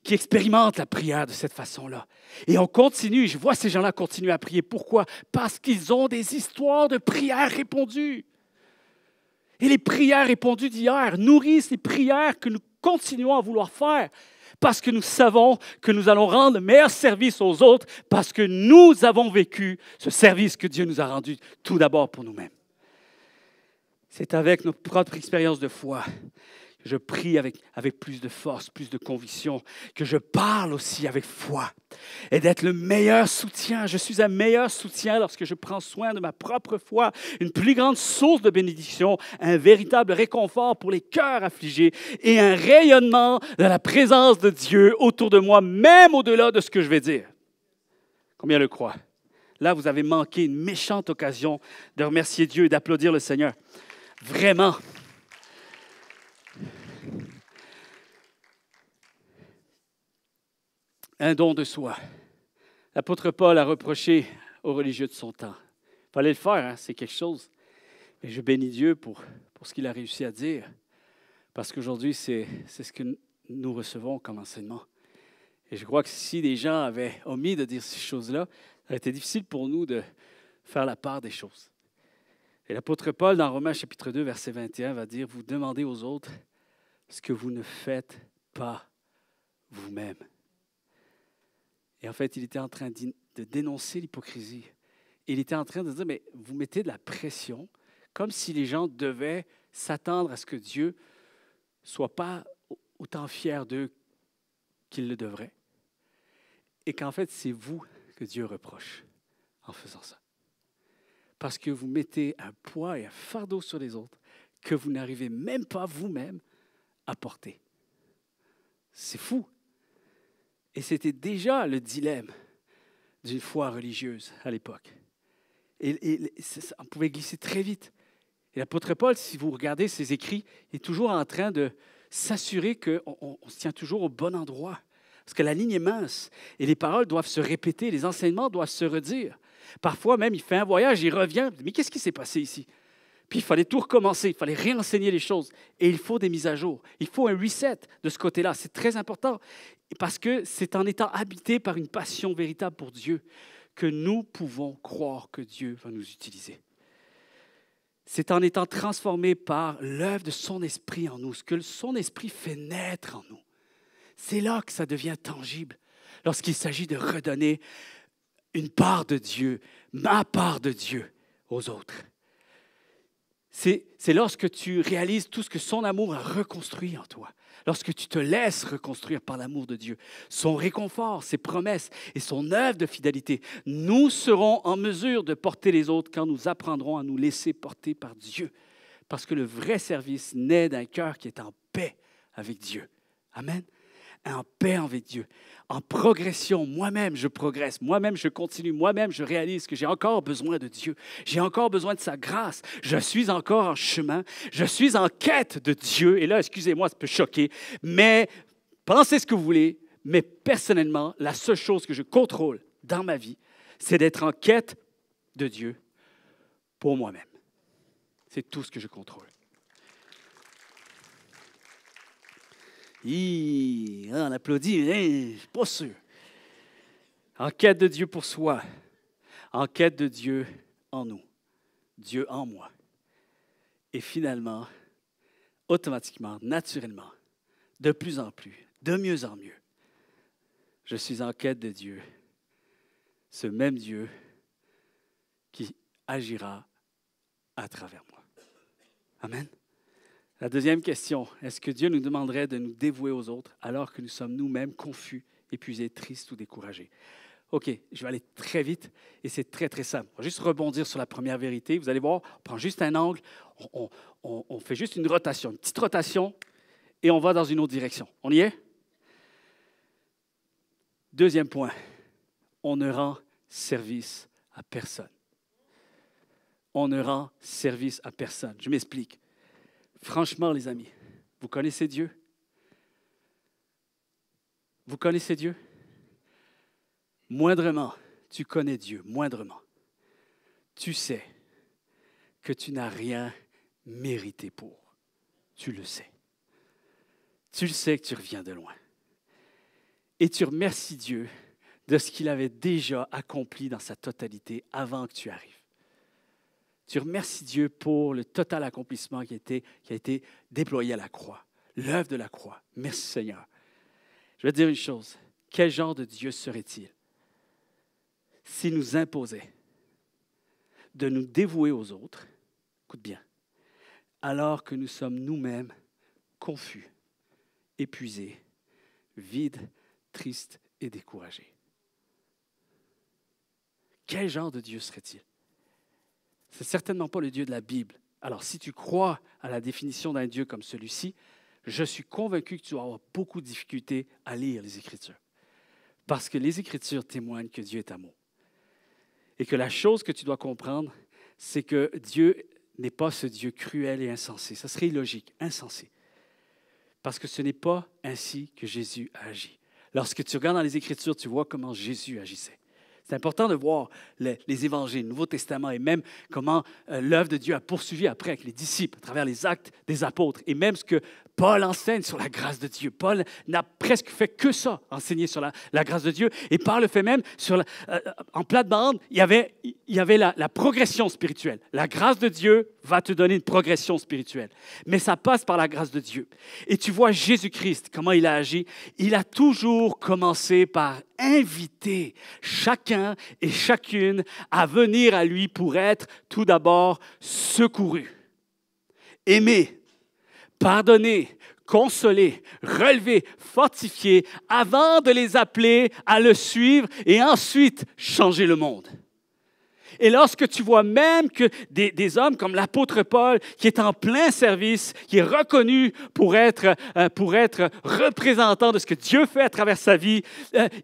expérimente la prière de cette façon-là. Et on continue, je vois ces gens-là continuer à prier. Pourquoi? Parce qu'ils ont des histoires de prières répondues. Et les prières répondues d'hier nourrissent les prières que nous continuons à vouloir faire. Parce que nous savons que nous allons rendre le meilleur service aux autres, parce que nous avons vécu ce service que Dieu nous a rendu tout d'abord pour nous-mêmes. C'est avec notre propre expérience de foi que je prie avec plus de force, plus de conviction, que je parle aussi avec foi et d'être le meilleur soutien. Je suis un meilleur soutien lorsque je prends soin de ma propre foi, une plus grande source de bénédiction, un véritable réconfort pour les cœurs affligés et un rayonnement de la présence de Dieu autour de moi, même au-delà de ce que je vais dire. Combien le croient? Là, vous avez manqué une méchante occasion de remercier Dieu et d'applaudir le Seigneur. Vraiment. Un don de soi. L'apôtre Paul a reproché aux religieux de son temps. Il fallait le faire, hein, c'est quelque chose. Mais je bénis Dieu pour ce qu'il a réussi à dire. Parce qu'aujourd'hui, c'est ce que nous recevons comme enseignement. Et je crois que si des gens avaient omis de dire ces choses-là, ça aurait été difficile pour nous de faire la part des choses. Et l'apôtre Paul, dans Romains chapitre 2, verset 21, va dire « Vous demandez aux autres ce que vous ne faites pas vous-même. » Et en fait, il était en train de dénoncer l'hypocrisie. Il était en train de dire, mais vous mettez de la pression, comme si les gens devaient s'attendre à ce que Dieu ne soit pas autant fier d'eux qu'il le devrait. Et qu'en fait, c'est vous que Dieu reproche en faisant ça. Parce que vous mettez un poids et un fardeau sur les autres que vous n'arrivez même pas vous-même à porter. C'est fou. Et c'était déjà le dilemme d'une foi religieuse à l'époque. Et on pouvait glisser très vite. Et l'apôtre Paul, si vous regardez ses écrits, il est toujours en train de s'assurer qu'on se tient toujours au bon endroit. Parce que la ligne est mince et les paroles doivent se répéter, les enseignements doivent se redire. Parfois même, il fait un voyage, il revient. Mais qu'est-ce qui s'est passé ici? Puis il fallait tout recommencer, il fallait réenseigner les choses. Et il faut des mises à jour. Il faut un reset de ce côté-là. C'est très important parce que c'est en étant habité par une passion véritable pour Dieu que nous pouvons croire que Dieu va nous utiliser. C'est en étant transformé par l'œuvre de son esprit en nous, ce que son esprit fait naître en nous. C'est là que ça devient tangible, lorsqu'il s'agit de redonner une part de Dieu, ma part de Dieu aux autres. C'est lorsque tu réalises tout ce que son amour a reconstruit en toi, lorsque tu te laisses reconstruire par l'amour de Dieu, son réconfort, ses promesses et son œuvre de fidélité. Nous serons en mesure de porter les autres quand nous apprendrons à nous laisser porter par Dieu, parce que le vrai service naît d'un cœur qui est en paix avec Dieu. Amen. En paix avec Dieu, en progression. Moi-même, je progresse. Moi-même, je continue. Moi-même, je réalise que j'ai encore besoin de Dieu. J'ai encore besoin de sa grâce. Je suis encore en chemin. Je suis en quête de Dieu. Et là, excusez-moi, ça peut choquer, mais pensez ce que vous voulez. Mais personnellement, la seule chose que je contrôle dans ma vie, c'est d'être en quête de Dieu pour moi-même. C'est tout ce que je contrôle. On applaudit, mais je ne suis pas sûr. En quête de Dieu pour soi, en quête de Dieu en nous, Dieu en moi. Et finalement, automatiquement, naturellement, de plus en plus, de mieux en mieux, je suis en quête de Dieu, ce même Dieu qui agira à travers moi. Amen. La deuxième question, est-ce que Dieu nous demanderait de nous dévouer aux autres alors que nous sommes nous-mêmes confus, épuisés, tristes ou découragés? OK, je vais aller très vite et c'est très, très simple. On va juste rebondir sur la première vérité. Vous allez voir, on prend juste un angle, on fait juste une rotation, une petite rotation et on va dans une autre direction. On y est? Deuxième point, on ne rend service à personne. On ne rend service à personne. Je m'explique. Franchement, les amis, vous connaissez Dieu? Vous connaissez Dieu? Moindrement, tu connais Dieu, moindrement. Tu sais que tu n'as rien mérité pour. Tu le sais. Tu le sais que tu reviens de loin. Et tu remercies Dieu de ce qu'il avait déjà accompli dans sa totalité avant que tu arrives. Tu remercies Dieu pour le total accomplissement qui a été déployé à la croix, l'œuvre de la croix. Merci Seigneur. Je vais te dire une chose. Quel genre de Dieu serait-il s'il nous imposait de nous dévouer aux autres, écoute bien, alors que nous sommes nous-mêmes confus, épuisés, vides, tristes et découragés? Quel genre de Dieu serait-il? Ce n'est certainement pas le Dieu de la Bible. Alors, si tu crois à la définition d'un Dieu comme celui-ci, je suis convaincu que tu vas avoir beaucoup de difficultés à lire les Écritures. Parce que les Écritures témoignent que Dieu est amour. Et que la chose que tu dois comprendre, c'est que Dieu n'est pas ce Dieu cruel et insensé. Ça serait illogique, insensé. Parce que ce n'est pas ainsi que Jésus a agi. Lorsque tu regardes dans les Écritures, tu vois comment Jésus agissait. C'est important de voir les évangiles, le Nouveau Testament et même comment l'œuvre de Dieu a poursuivi après avec les disciples à travers les actes des apôtres et même ce que Paul enseigne sur la grâce de Dieu. Paul n'a presque fait que ça, enseigner sur la grâce de Dieu. Et par le fait même, en plate-bande, il y avait la progression spirituelle. La grâce de Dieu va te donner une progression spirituelle. Mais ça passe par la grâce de Dieu. Et tu vois Jésus-Christ, comment il a agi. Il a toujours commencé par inviter chacun et chacune à venir à lui pour être tout d'abord secouru, aimé, pardonné, consolé, relevé, fortifié, avant de les appeler à le suivre et ensuite changer le monde. Et lorsque tu vois même que des hommes comme l'apôtre Paul, qui est en plein service, qui est reconnu pour être représentant de ce que Dieu fait à travers sa vie,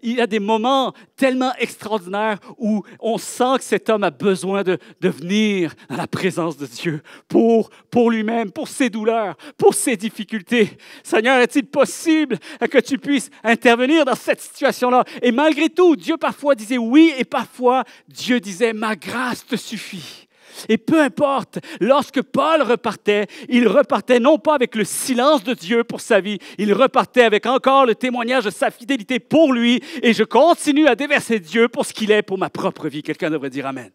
il y a des moments tellement extraordinaires où on sent que cet homme a besoin de venir dans la présence de Dieu pour lui-même, pour ses douleurs, pour ses difficultés. Seigneur, est-il possible que tu puisses intervenir dans cette situation-là? Et malgré tout, Dieu parfois disait oui et parfois Dieu disait ma grâce te suffit. Et peu importe, lorsque Paul repartait, il repartait non pas avec le silence de Dieu pour sa vie, il repartait avec encore le témoignage de sa fidélité pour lui et je continue à déverser Dieu pour ce qu'il est pour ma propre vie. Quelqu'un devrait dire Amen.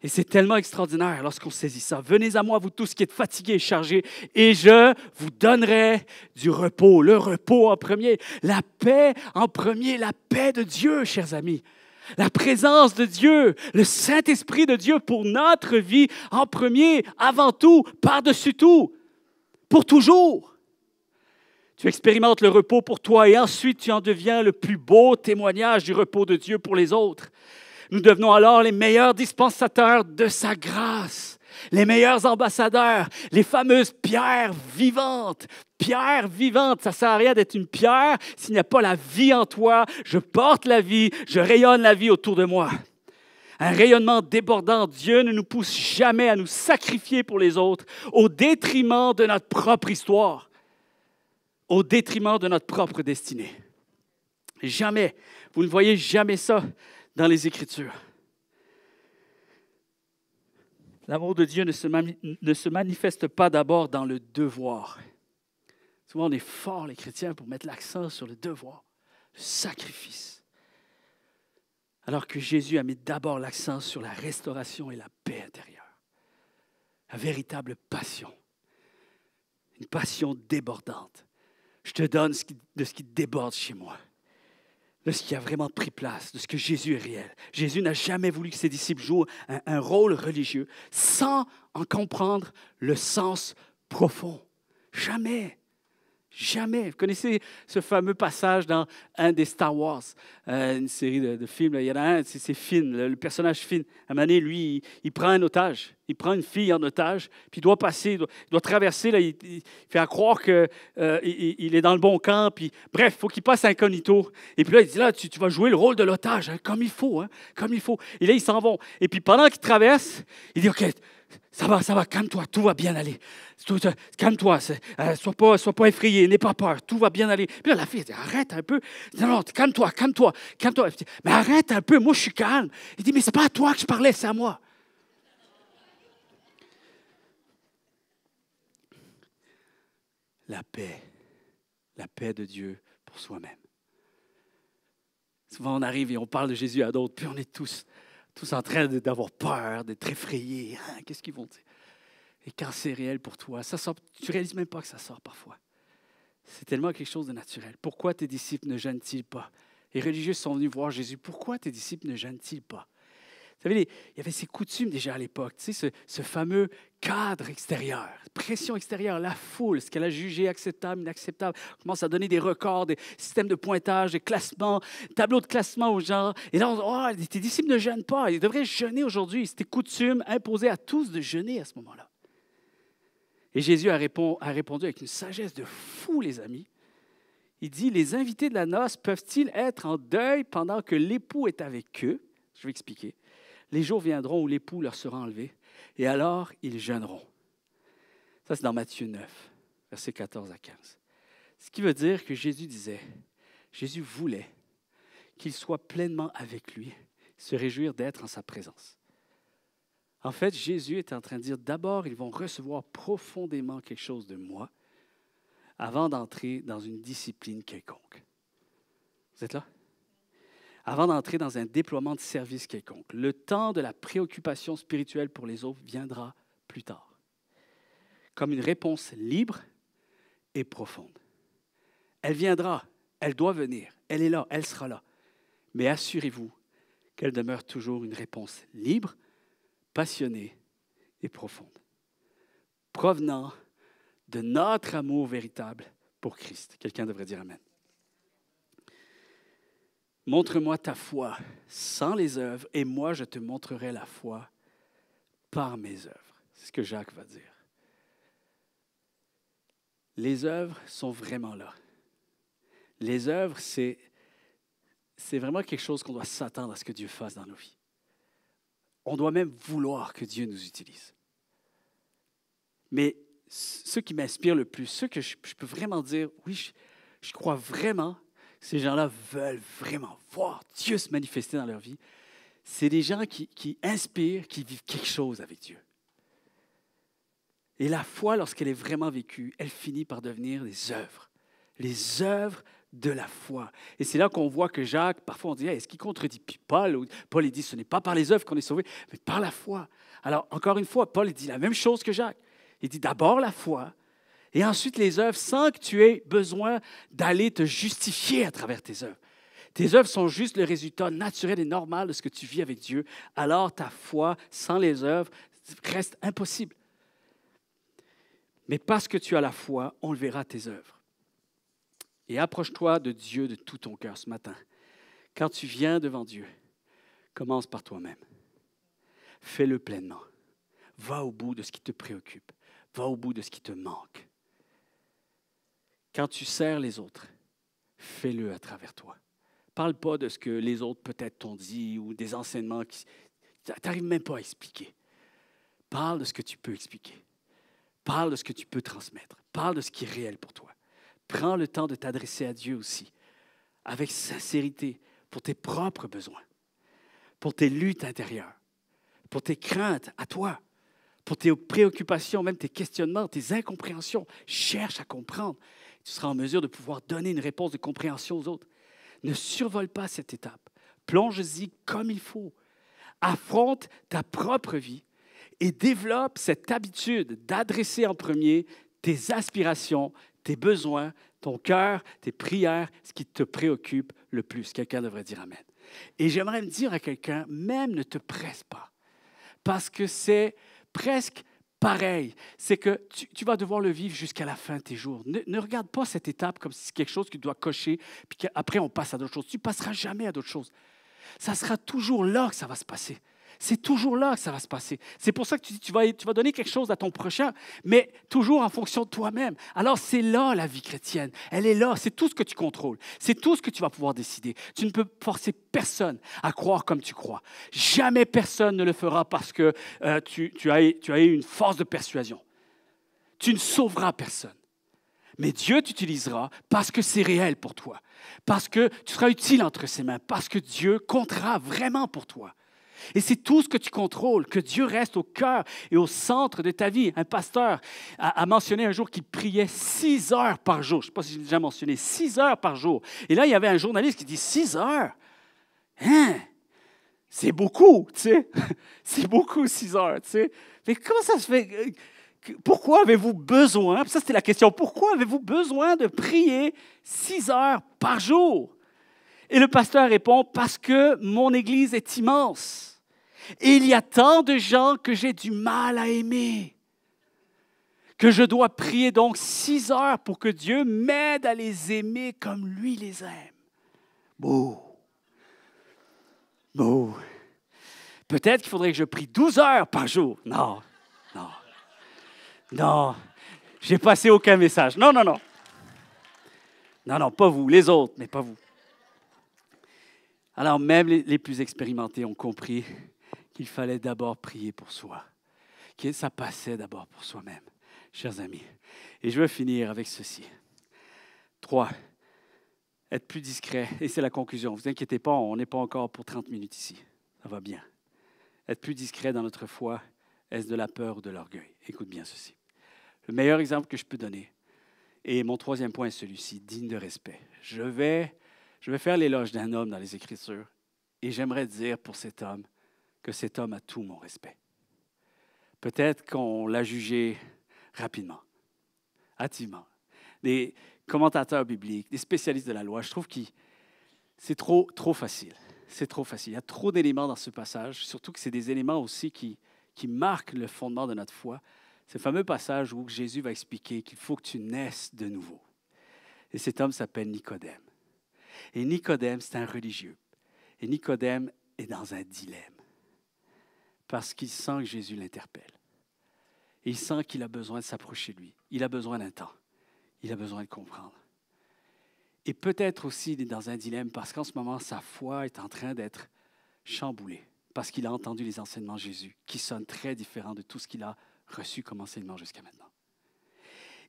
Et c'est tellement extraordinaire lorsqu'on saisit ça. Venez à moi, vous tous qui êtes fatigués et chargés, et je vous donnerai du repos. Le repos en premier, la paix en premier, la paix de Dieu, chers amis. La présence de Dieu, le Saint-Esprit de Dieu pour notre vie en premier, avant tout, par-dessus tout, pour toujours. Tu expérimentes le repos pour toi et ensuite tu en deviens le plus beau témoignage du repos de Dieu pour les autres. Nous devenons alors les meilleurs dispensateurs de sa grâce, les meilleurs ambassadeurs, les fameuses pierres vivantes. Pierre vivante, ça ne sert à rien d'être une pierre s'il n'y a pas la vie en toi. Je porte la vie, je rayonne la vie autour de moi. Un rayonnement débordant. Dieu ne nous pousse jamais à nous sacrifier pour les autres au détriment de notre propre histoire, au détriment de notre propre destinée. Jamais. Vous ne voyez jamais ça dans les Écritures. L'amour de Dieu ne se manifeste pas d'abord dans le devoir. Souvent, on est forts, les chrétiens, pour mettre l'accent sur le devoir, le sacrifice. Alors que Jésus a mis d'abord l'accent sur la restauration et la paix intérieure. La véritable passion. Une passion débordante. Je te donne de ce qui déborde chez moi. De ce qui a vraiment pris place, de ce que Jésus est réel. Jésus n'a jamais voulu que ses disciples jouent un rôle religieux sans en comprendre le sens profond. Jamais. Jamais. Vous connaissez ce fameux passage dans un des Star Wars, une série de films. Là. Il y en a un, c'est Finn, le personnage Finn. À un moment donné, lui, il prend un otage. Il prend une fille en otage, puis il doit passer, il doit traverser. Là, il fait à croire qu'il est dans le bon camp. Puis, bref, il faut qu'il passe incognito. Et puis là, il dit, là, tu vas jouer le rôle de l'otage, hein, comme il faut. Comme il faut. Et là, ils s'en vont. Et puis, pendant qu'ils traversent, il dit, OK, ça va, calme-toi, tout va bien aller. Calme-toi, sois pas effrayé, n'aie pas peur, tout va bien aller. Puis là, la fille dit, arrête un peu. Non, calme-toi. Dit, mais arrête un peu, moi je suis calme. Il dit, mais c'est pas à toi que je parlais, c'est à moi. La paix de Dieu pour soi-même. Souvent, on arrive et on parle de Jésus à d'autres, puis on est tous en train d'avoir peur, d'être effrayés. Qu'est-ce qu'ils vont dire? Et quand c'est réel pour toi, ça sort, tu ne réalises même pas que ça sort parfois. C'est tellement quelque chose de naturel. Pourquoi tes disciples ne gênent-ils pas? Les religieux sont venus voir Jésus. Pourquoi tes disciples ne gênent-ils pas? Vous savez, il y avait ces coutumes déjà à l'époque, tu sais, ce fameux cadre extérieur, pression extérieure, la foule, ce qu'elle a jugé acceptable, inacceptable. On commence à donner des records, des systèmes de pointage, des classements, tableaux de classement aux gens. Et là, tes disciples ne jeûnent pas, ils devraient jeûner aujourd'hui. C'était coutume imposée à tous de jeûner à ce moment-là. Et Jésus a répondu avec une sagesse de fou, les amis. Il dit, les invités de la noce peuvent-ils être en deuil pendant que l'époux est avec eux? Je vais expliquer. Les jours viendront où l'époux leur sera enlevé, et alors ils jeûneront. Ça, c'est dans Matthieu 9, versets 14 à 15. Ce qui veut dire que Jésus voulait qu'ils soient pleinement avec lui, se réjouir d'être en sa présence. En fait, Jésus est en train de dire, d'abord, ils vont recevoir profondément quelque chose de moi avant d'entrer dans une discipline quelconque. Vous êtes là? Avant d'entrer dans un déploiement de service quelconque. Le temps de la préoccupation spirituelle pour les autres viendra plus tard, comme une réponse libre et profonde. Elle viendra, elle doit venir, elle est là, elle sera là. Mais assurez-vous qu'elle demeure toujours une réponse libre, passionnée et profonde, provenant de notre amour véritable pour Christ. Quelqu'un devrait dire Amen. Montre-moi ta foi sans les œuvres, et moi je te montrerai la foi par mes œuvres. C'est ce que Jacques va dire. Les œuvres sont vraiment là. Les œuvres, c'est vraiment quelque chose qu'on doit s'attendre à ce que Dieu fasse dans nos vies. On doit même vouloir que Dieu nous utilise. Mais ceux qui m'inspirent le plus, ceux que je peux vraiment dire, oui, je crois vraiment, ces gens-là veulent vraiment voir Dieu se manifester dans leur vie. C'est des gens qui inspirent, qui vivent quelque chose avec Dieu. Et la foi, lorsqu'elle est vraiment vécue, elle finit par devenir des œuvres. Les œuvres de la foi. Et c'est là qu'on voit que Jacques, parfois on dit, hey, est-ce qu'il contredit Paul? Paul, il dit, ce n'est pas par les œuvres qu'on est sauvé, mais par la foi. Alors, encore une fois, Paul, il dit la même chose que Jacques. Il dit d'abord la foi, et ensuite les œuvres, sans que tu aies besoin d'aller te justifier à travers tes œuvres. Tes œuvres sont juste le résultat naturel et normal de ce que tu vis avec Dieu. Alors ta foi, sans les œuvres, reste impossible. Mais parce que tu as la foi, on le verra tes œuvres. Et approche-toi de Dieu de tout ton cœur ce matin. Quand tu viens devant Dieu, commence par toi-même. Fais-le pleinement. Va au bout de ce qui te préoccupe. Va au bout de ce qui te manque. Quand tu sers les autres, fais-le à travers toi. Parle pas de ce que les autres peut-être t'ont dit ou des enseignements que tu n'arrives même pas à expliquer. Parle de ce que tu peux expliquer. Parle de ce que tu peux transmettre. Parle de ce qui est réel pour toi. Prends le temps de t'adresser à Dieu aussi, avec sincérité, pour tes propres besoins, pour tes luttes intérieures, pour tes craintes à toi, pour tes préoccupations, même tes questionnements, tes incompréhensions. Cherche à comprendre. Tu seras en mesure de pouvoir donner une réponse de compréhension aux autres. Ne survole pas cette étape. Plonge-y comme il faut. Affronte ta propre vie et développe cette habitude d'adresser en premier tes aspirations, tes besoins, ton cœur, tes prières, ce qui te préoccupe le plus. Quelqu'un devrait dire Amen. Et j'aimerais me dire à quelqu'un, même ne te presse pas, parce que c'est presque pareil, c'est que tu vas devoir le vivre jusqu'à la fin de tes jours. Ne regarde pas cette étape comme si c'est quelque chose que tu dois cocher, puis qu'après on passe à d'autres choses. Tu ne passeras jamais à d'autres choses. Ça sera toujours là que ça va se passer. C'est toujours là que ça va se passer. C'est pour ça que tu vas donner quelque chose à ton prochain, mais toujours en fonction de toi-même. Alors, c'est là la vie chrétienne. Elle est là. C'est tout ce que tu contrôles. C'est tout ce que tu vas pouvoir décider. Tu ne peux forcer personne à croire comme tu crois. Jamais personne ne le fera parce que tu as eu une force de persuasion. Tu ne sauveras personne. Mais Dieu t'utilisera parce que c'est réel pour toi, parce que tu seras utile entre ses mains, parce que Dieu comptera vraiment pour toi. Et c'est tout ce que tu contrôles, que Dieu reste au cœur et au centre de ta vie. Un pasteur a mentionné un jour qu'il priait 6 heures par jour. Je ne sais pas si j'ai déjà mentionné, 6 heures par jour. Et là, il y avait un journaliste qui dit 6 heures? Hein? C'est beaucoup, tu sais. C'est beaucoup 6 heures, tu sais. Mais comment ça se fait? Pourquoi avez-vous besoin, ça c'était la question, pourquoi avez-vous besoin de prier 6 heures par jour? Et le pasteur répond, parce que mon Église est immense. Et il y a tant de gens que j'ai du mal à aimer, que je dois prier donc 6 heures pour que Dieu m'aide à les aimer comme lui les aime. Beau. Beau. Peut-être qu'il faudrait que je prie 12 heures par jour. Non, non. Non, j'ai passé aucun message. Non, non, non. Non, non, pas vous, les autres, mais pas vous. Alors, même les plus expérimentés ont compris qu'il fallait d'abord prier pour soi, que ça passait d'abord pour soi-même, chers amis. Et je veux finir avec ceci. 3, être plus discret. Et c'est la conclusion. Ne vous inquiétez pas, on n'est pas encore pour 30 minutes ici. Ça va bien. Être plus discret dans notre foi, est-ce de la peur ou de l'orgueil? Écoute bien ceci. Le meilleur exemple que je peux donner, et mon 3e point est celui-ci, digne de respect. Je vais faire l'éloge d'un homme dans les Écritures, et j'aimerais dire pour cet homme que cet homme a tout mon respect. Peut-être qu'on l'a jugé rapidement, hâtivement. Des commentateurs bibliques, des spécialistes de la loi, je trouve que c'est trop facile. C'est trop facile. Il y a trop d'éléments dans ce passage, surtout que c'est des éléments aussi qui marquent le fondement de notre foi. C'est le fameux passage où Jésus va expliquer qu'il faut que tu naisses de nouveau. Et cet homme s'appelle Nicodème. Et Nicodème, c'est un religieux. Et Nicodème est dans un dilemme. Parce qu'il sent que Jésus l'interpelle. Et il sent qu'il a besoin de s'approcher de lui. Il a besoin d'un temps. Il a besoin de comprendre. Et peut-être aussi, il est dans un dilemme parce qu'en ce moment, sa foi est en train d'être chamboulée. Parce qu'il a entendu les enseignements de Jésus, qui sonnent très différents de tout ce qu'il a reçu comme enseignement jusqu'à maintenant.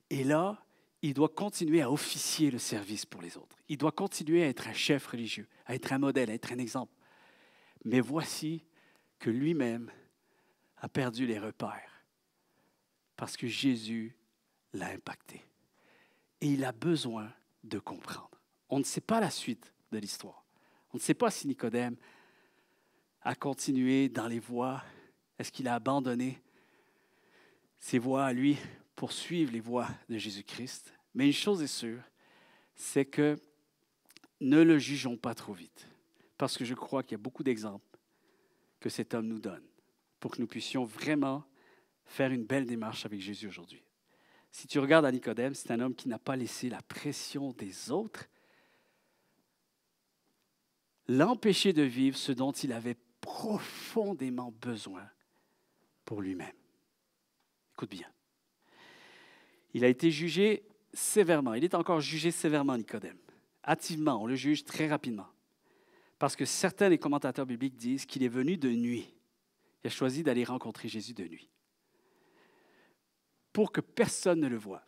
Et là, il doit continuer à officier le service pour les autres. Il doit continuer à être un chef religieux, à être un modèle, à être un exemple. Mais voici que lui-même a perdu les repères parce que Jésus l'a impacté. Et il a besoin de comprendre. On ne sait pas la suite de l'histoire. On ne sait pas si Nicodème a continué dans les voies. Est-ce qu'il a abandonné ses voies à lui pour suivre les voies de Jésus-Christ? Mais une chose est sûre, c'est que ne le jugeons pas trop vite. Parce que je crois qu'il y a beaucoup d'exemples que cet homme nous donne pour que nous puissions vraiment faire une belle démarche avec Jésus aujourd'hui. Si tu regardes à Nicodème, c'est un homme qui n'a pas laissé la pression des autres l'empêcher de vivre ce dont il avait profondément besoin pour lui-même. Écoute bien. Il a été jugé sévèrement. Il est encore jugé sévèrement, Nicodème. Hâtivement, on le juge très rapidement. Parce que certains des commentateurs bibliques disent qu'il est venu de nuit. Il a choisi d'aller rencontrer Jésus de nuit. Pour que personne ne le voie.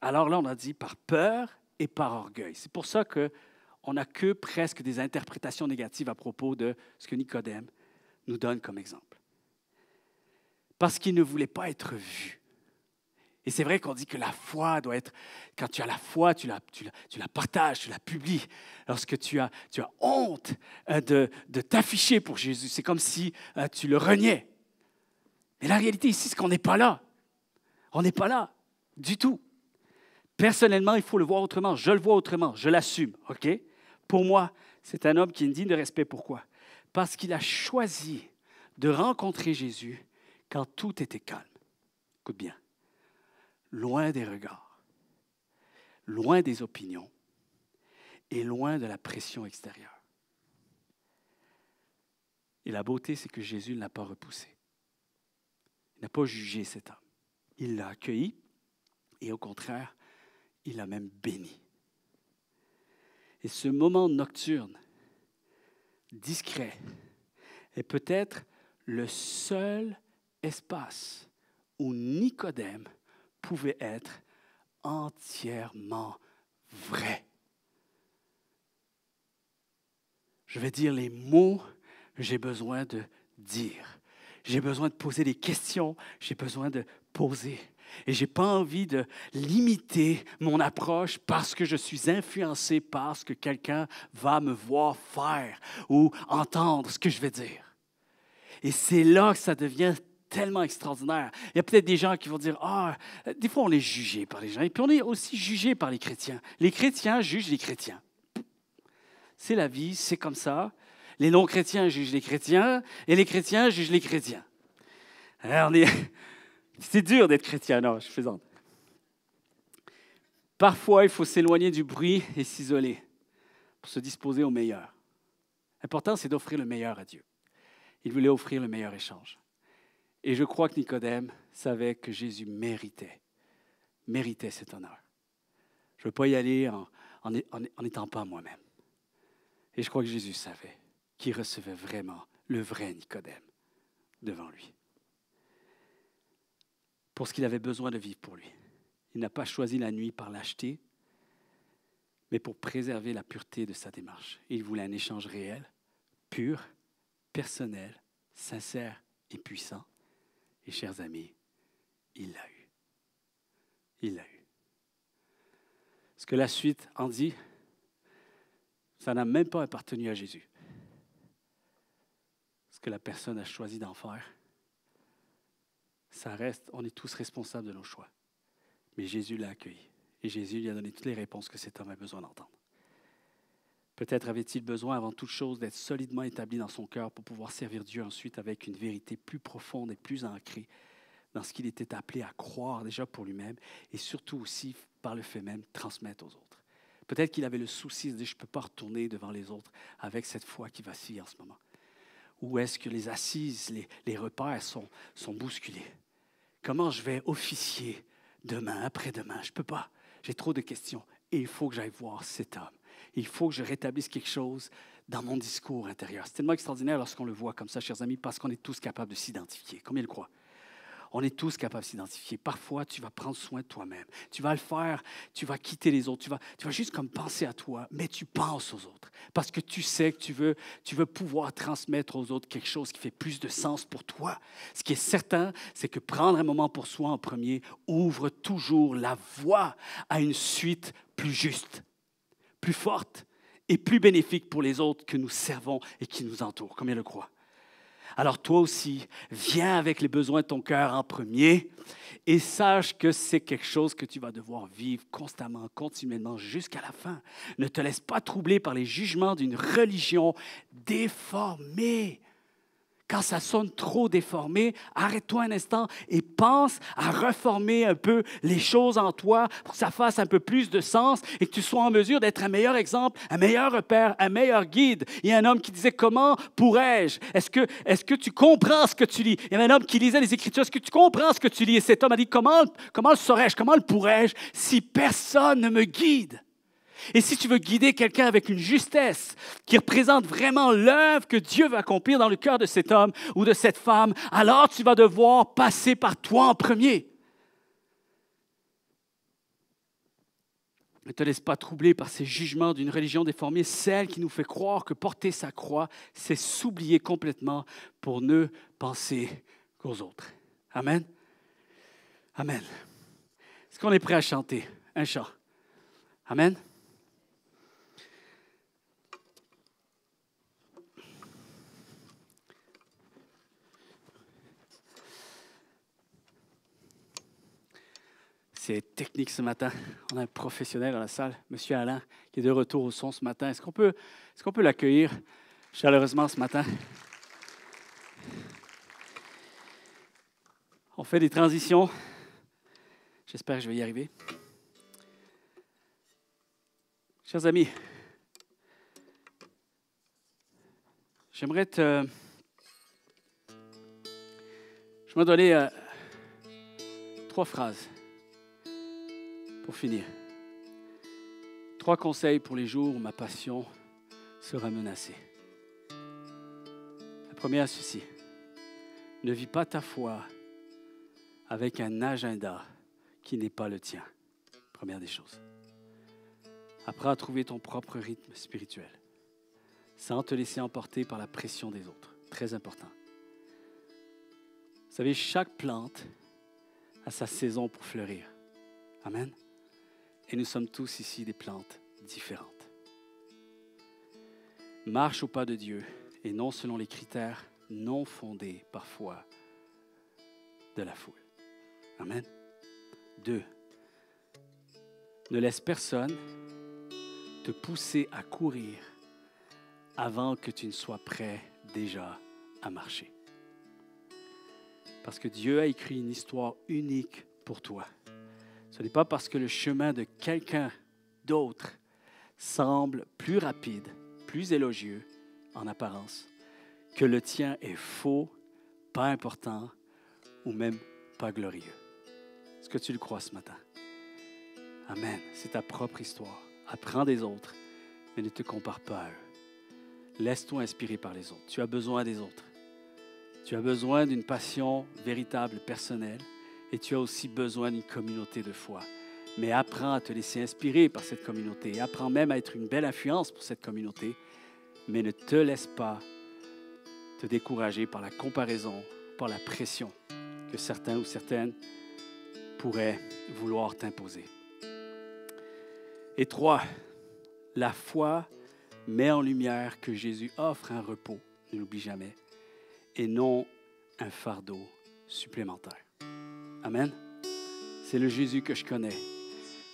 Alors là, on a dit par peur et par orgueil. C'est pour ça qu'on n'a que presque des interprétations négatives à propos de ce que Nicodème nous donne comme exemple. Parce qu'il ne voulait pas être vu. Et c'est vrai qu'on dit que la foi doit être, quand tu as la foi, tu la partages, tu la publies. Lorsque tu as honte de t'afficher pour Jésus, c'est comme si tu le reniais. Mais la réalité ici, c'est qu'on n'est pas là. On n'est pas là du tout. Personnellement, il faut le voir autrement. Je le vois autrement. Je l'assume. OK? Pour moi, c'est un homme qui est digne de respect. Pourquoi? Parce qu'il a choisi de rencontrer Jésus quand tout était calme. Écoute bien. Loin des regards, loin des opinions et loin de la pression extérieure. Et la beauté, c'est que Jésus ne l'a pas repoussé. Il n'a pas jugé cet homme. Il l'a accueilli et au contraire, il l'a même béni. Et ce moment nocturne, discret, est peut-être le seul espace où Nicodème pouvait être entièrement vrai. Je vais dire les mots que j'ai besoin de dire. J'ai besoin de poser des questions, j'ai besoin de poser. Et je n'ai pas envie de limiter mon approche parce que je suis influencé par ce que quelqu'un va me voir faire ou entendre ce que je vais dire. Et c'est là que ça devient tellement extraordinaire. Il y a peut-être des gens qui vont dire, des fois on est jugé par les gens, et puis on est aussi jugé par les chrétiens. Les chrétiens jugent les chrétiens. C'est la vie, c'est comme ça. Les non-chrétiens jugent les chrétiens, et les chrétiens jugent les chrétiens. Alors, c'est dur d'être chrétien, non, je plaisante. Parfois, il faut s'éloigner du bruit et s'isoler pour se disposer au meilleur. L'important, c'est d'offrir le meilleur à Dieu. Il voulait offrir le meilleur échange. Et je crois que Nicodème savait que Jésus méritait cet honneur. Je ne veux pas y aller en n'étant pas moi-même. Et je crois que Jésus savait qu'il recevait vraiment le vrai Nicodème devant lui. Pour ce qu'il avait besoin de vivre pour lui. Il n'a pas choisi la nuit par lâcheté, mais pour préserver la pureté de sa démarche. Il voulait un échange réel, pur, personnel, sincère et puissant. Et chers amis, il l'a eu. Il l'a eu. Ce que la suite en dit, ça n'a même pas appartenu à Jésus. Ce que la personne a choisi d'en faire, ça reste, on est tous responsables de nos choix. Mais Jésus l'a accueilli. Et Jésus lui a donné toutes les réponses que cet homme a besoin d'entendre. Peut-être avait-il besoin, avant toute chose, d'être solidement établi dans son cœur pour pouvoir servir Dieu ensuite avec une vérité plus profonde et plus ancrée dans ce qu'il était appelé à croire déjà pour lui-même et surtout aussi, par le fait même, transmettre aux autres. Peut-être qu'il avait le souci de dire, je ne peux pas retourner devant les autres avec cette foi qui vacille en ce moment. Ou est-ce que les assises, les repères sont bousculés? Comment je vais officier demain, après-demain? Je ne peux pas. J'ai trop de questions. Et il faut que j'aille voir cet homme. Il faut que je rétablisse quelque chose dans mon discours intérieur. C'est tellement extraordinaire lorsqu'on le voit comme ça, chers amis, parce qu'on est tous capables de s'identifier. Combien le croient? On est tous capables de s'identifier. Parfois, tu vas prendre soin de toi-même. Tu vas le faire, tu vas quitter les autres. Tu vas juste comme penser à toi, mais tu penses aux autres. Parce que tu sais que tu veux pouvoir transmettre aux autres quelque chose qui fait plus de sens pour toi. Ce qui est certain, c'est que prendre un moment pour soi en premier ouvre toujours la voie à une suite plus juste, plus forte et plus bénéfique pour les autres que nous servons et qui nous entourent. Combien le croient? Alors toi aussi, viens avec les besoins de ton cœur en premier et sache que c'est quelque chose que tu vas devoir vivre constamment, continuellement, jusqu'à la fin. Ne te laisse pas troubler par les jugements d'une religion déformée. Quand ça sonne trop déformé, arrête-toi un instant et pense à reformer un peu les choses en toi pour que ça fasse un peu plus de sens et que tu sois en mesure d'être un meilleur exemple, un meilleur repère, un meilleur guide. Il y a un homme qui disait, comment pourrais-je? Est-ce que tu comprends ce que tu lis? Il y avait un homme qui lisait les Écritures, est-ce que tu comprends ce que tu lis? Et cet homme a dit, comment le saurais-je, comment le pourrais-je si personne ne me guide? Et si tu veux guider quelqu'un avec une justesse qui représente vraiment l'œuvre que Dieu veut accomplir dans le cœur de cet homme ou de cette femme, alors tu vas devoir passer par toi en premier. Ne te laisse pas troubler par ces jugements d'une religion déformée, celle qui nous fait croire que porter sa croix, c'est s'oublier complètement pour ne penser qu'aux autres. Amen. Amen. Est-ce qu'on est prêt à chanter un chant? Amen. C'est technique ce matin. On a un professionnel dans la salle, M. Alain, qui est de retour au son ce matin. Est-ce qu'on peut l'accueillir chaleureusement ce matin? On fait des transitions J'espère que je vais y arriver. Chers amis, j'aimerais donner 3 phrases pour finir. 3 conseils pour les jours où ma passion sera menacée. La première, ceci. Ne vis pas ta foi avec un agenda qui n'est pas le tien. Première des choses. Apprends à trouver ton propre rythme spirituel, sans te laisser emporter par la pression des autres. Très important. Vous savez, chaque plante a sa saison pour fleurir. Amen. Et nous sommes tous ici des plantes différentes. Marche au pas de Dieu et non selon les critères non fondés parfois de la foule. Amen. 2. Ne laisse personne te pousser à courir avant que tu ne sois prêt déjà à marcher. Parce que Dieu a écrit une histoire unique pour toi. Ce n'est pas parce que le chemin de quelqu'un d'autre semble plus rapide, plus élogieux en apparence, que le tien est faux, pas important ou même pas glorieux. Est-ce que tu le crois ce matin? Amen. C'est ta propre histoire. Apprends des autres, mais ne te compare pas à eux. Laisse-toi inspirer par les autres. Tu as besoin des autres. Tu as besoin d'une passion véritable, personnelle, et tu as aussi besoin d'une communauté de foi. Mais apprends à te laisser inspirer par cette communauté. Apprends même à être une belle influence pour cette communauté, mais ne te laisse pas te décourager par la comparaison, par la pression que certains ou certaines pourraient vouloir t'imposer. Et 3, la foi met en lumière que Jésus offre un repos, ne l'oublie jamais, et non un fardeau supplémentaire. Amen. C'est le Jésus que je connais.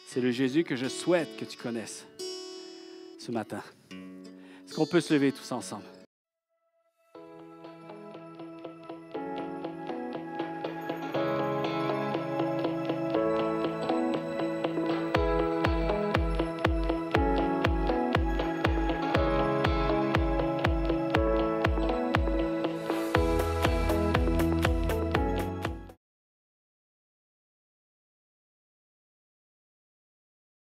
C'est le Jésus que je souhaite que tu connaisses ce matin. Est-ce qu'on peut se lever tous ensemble?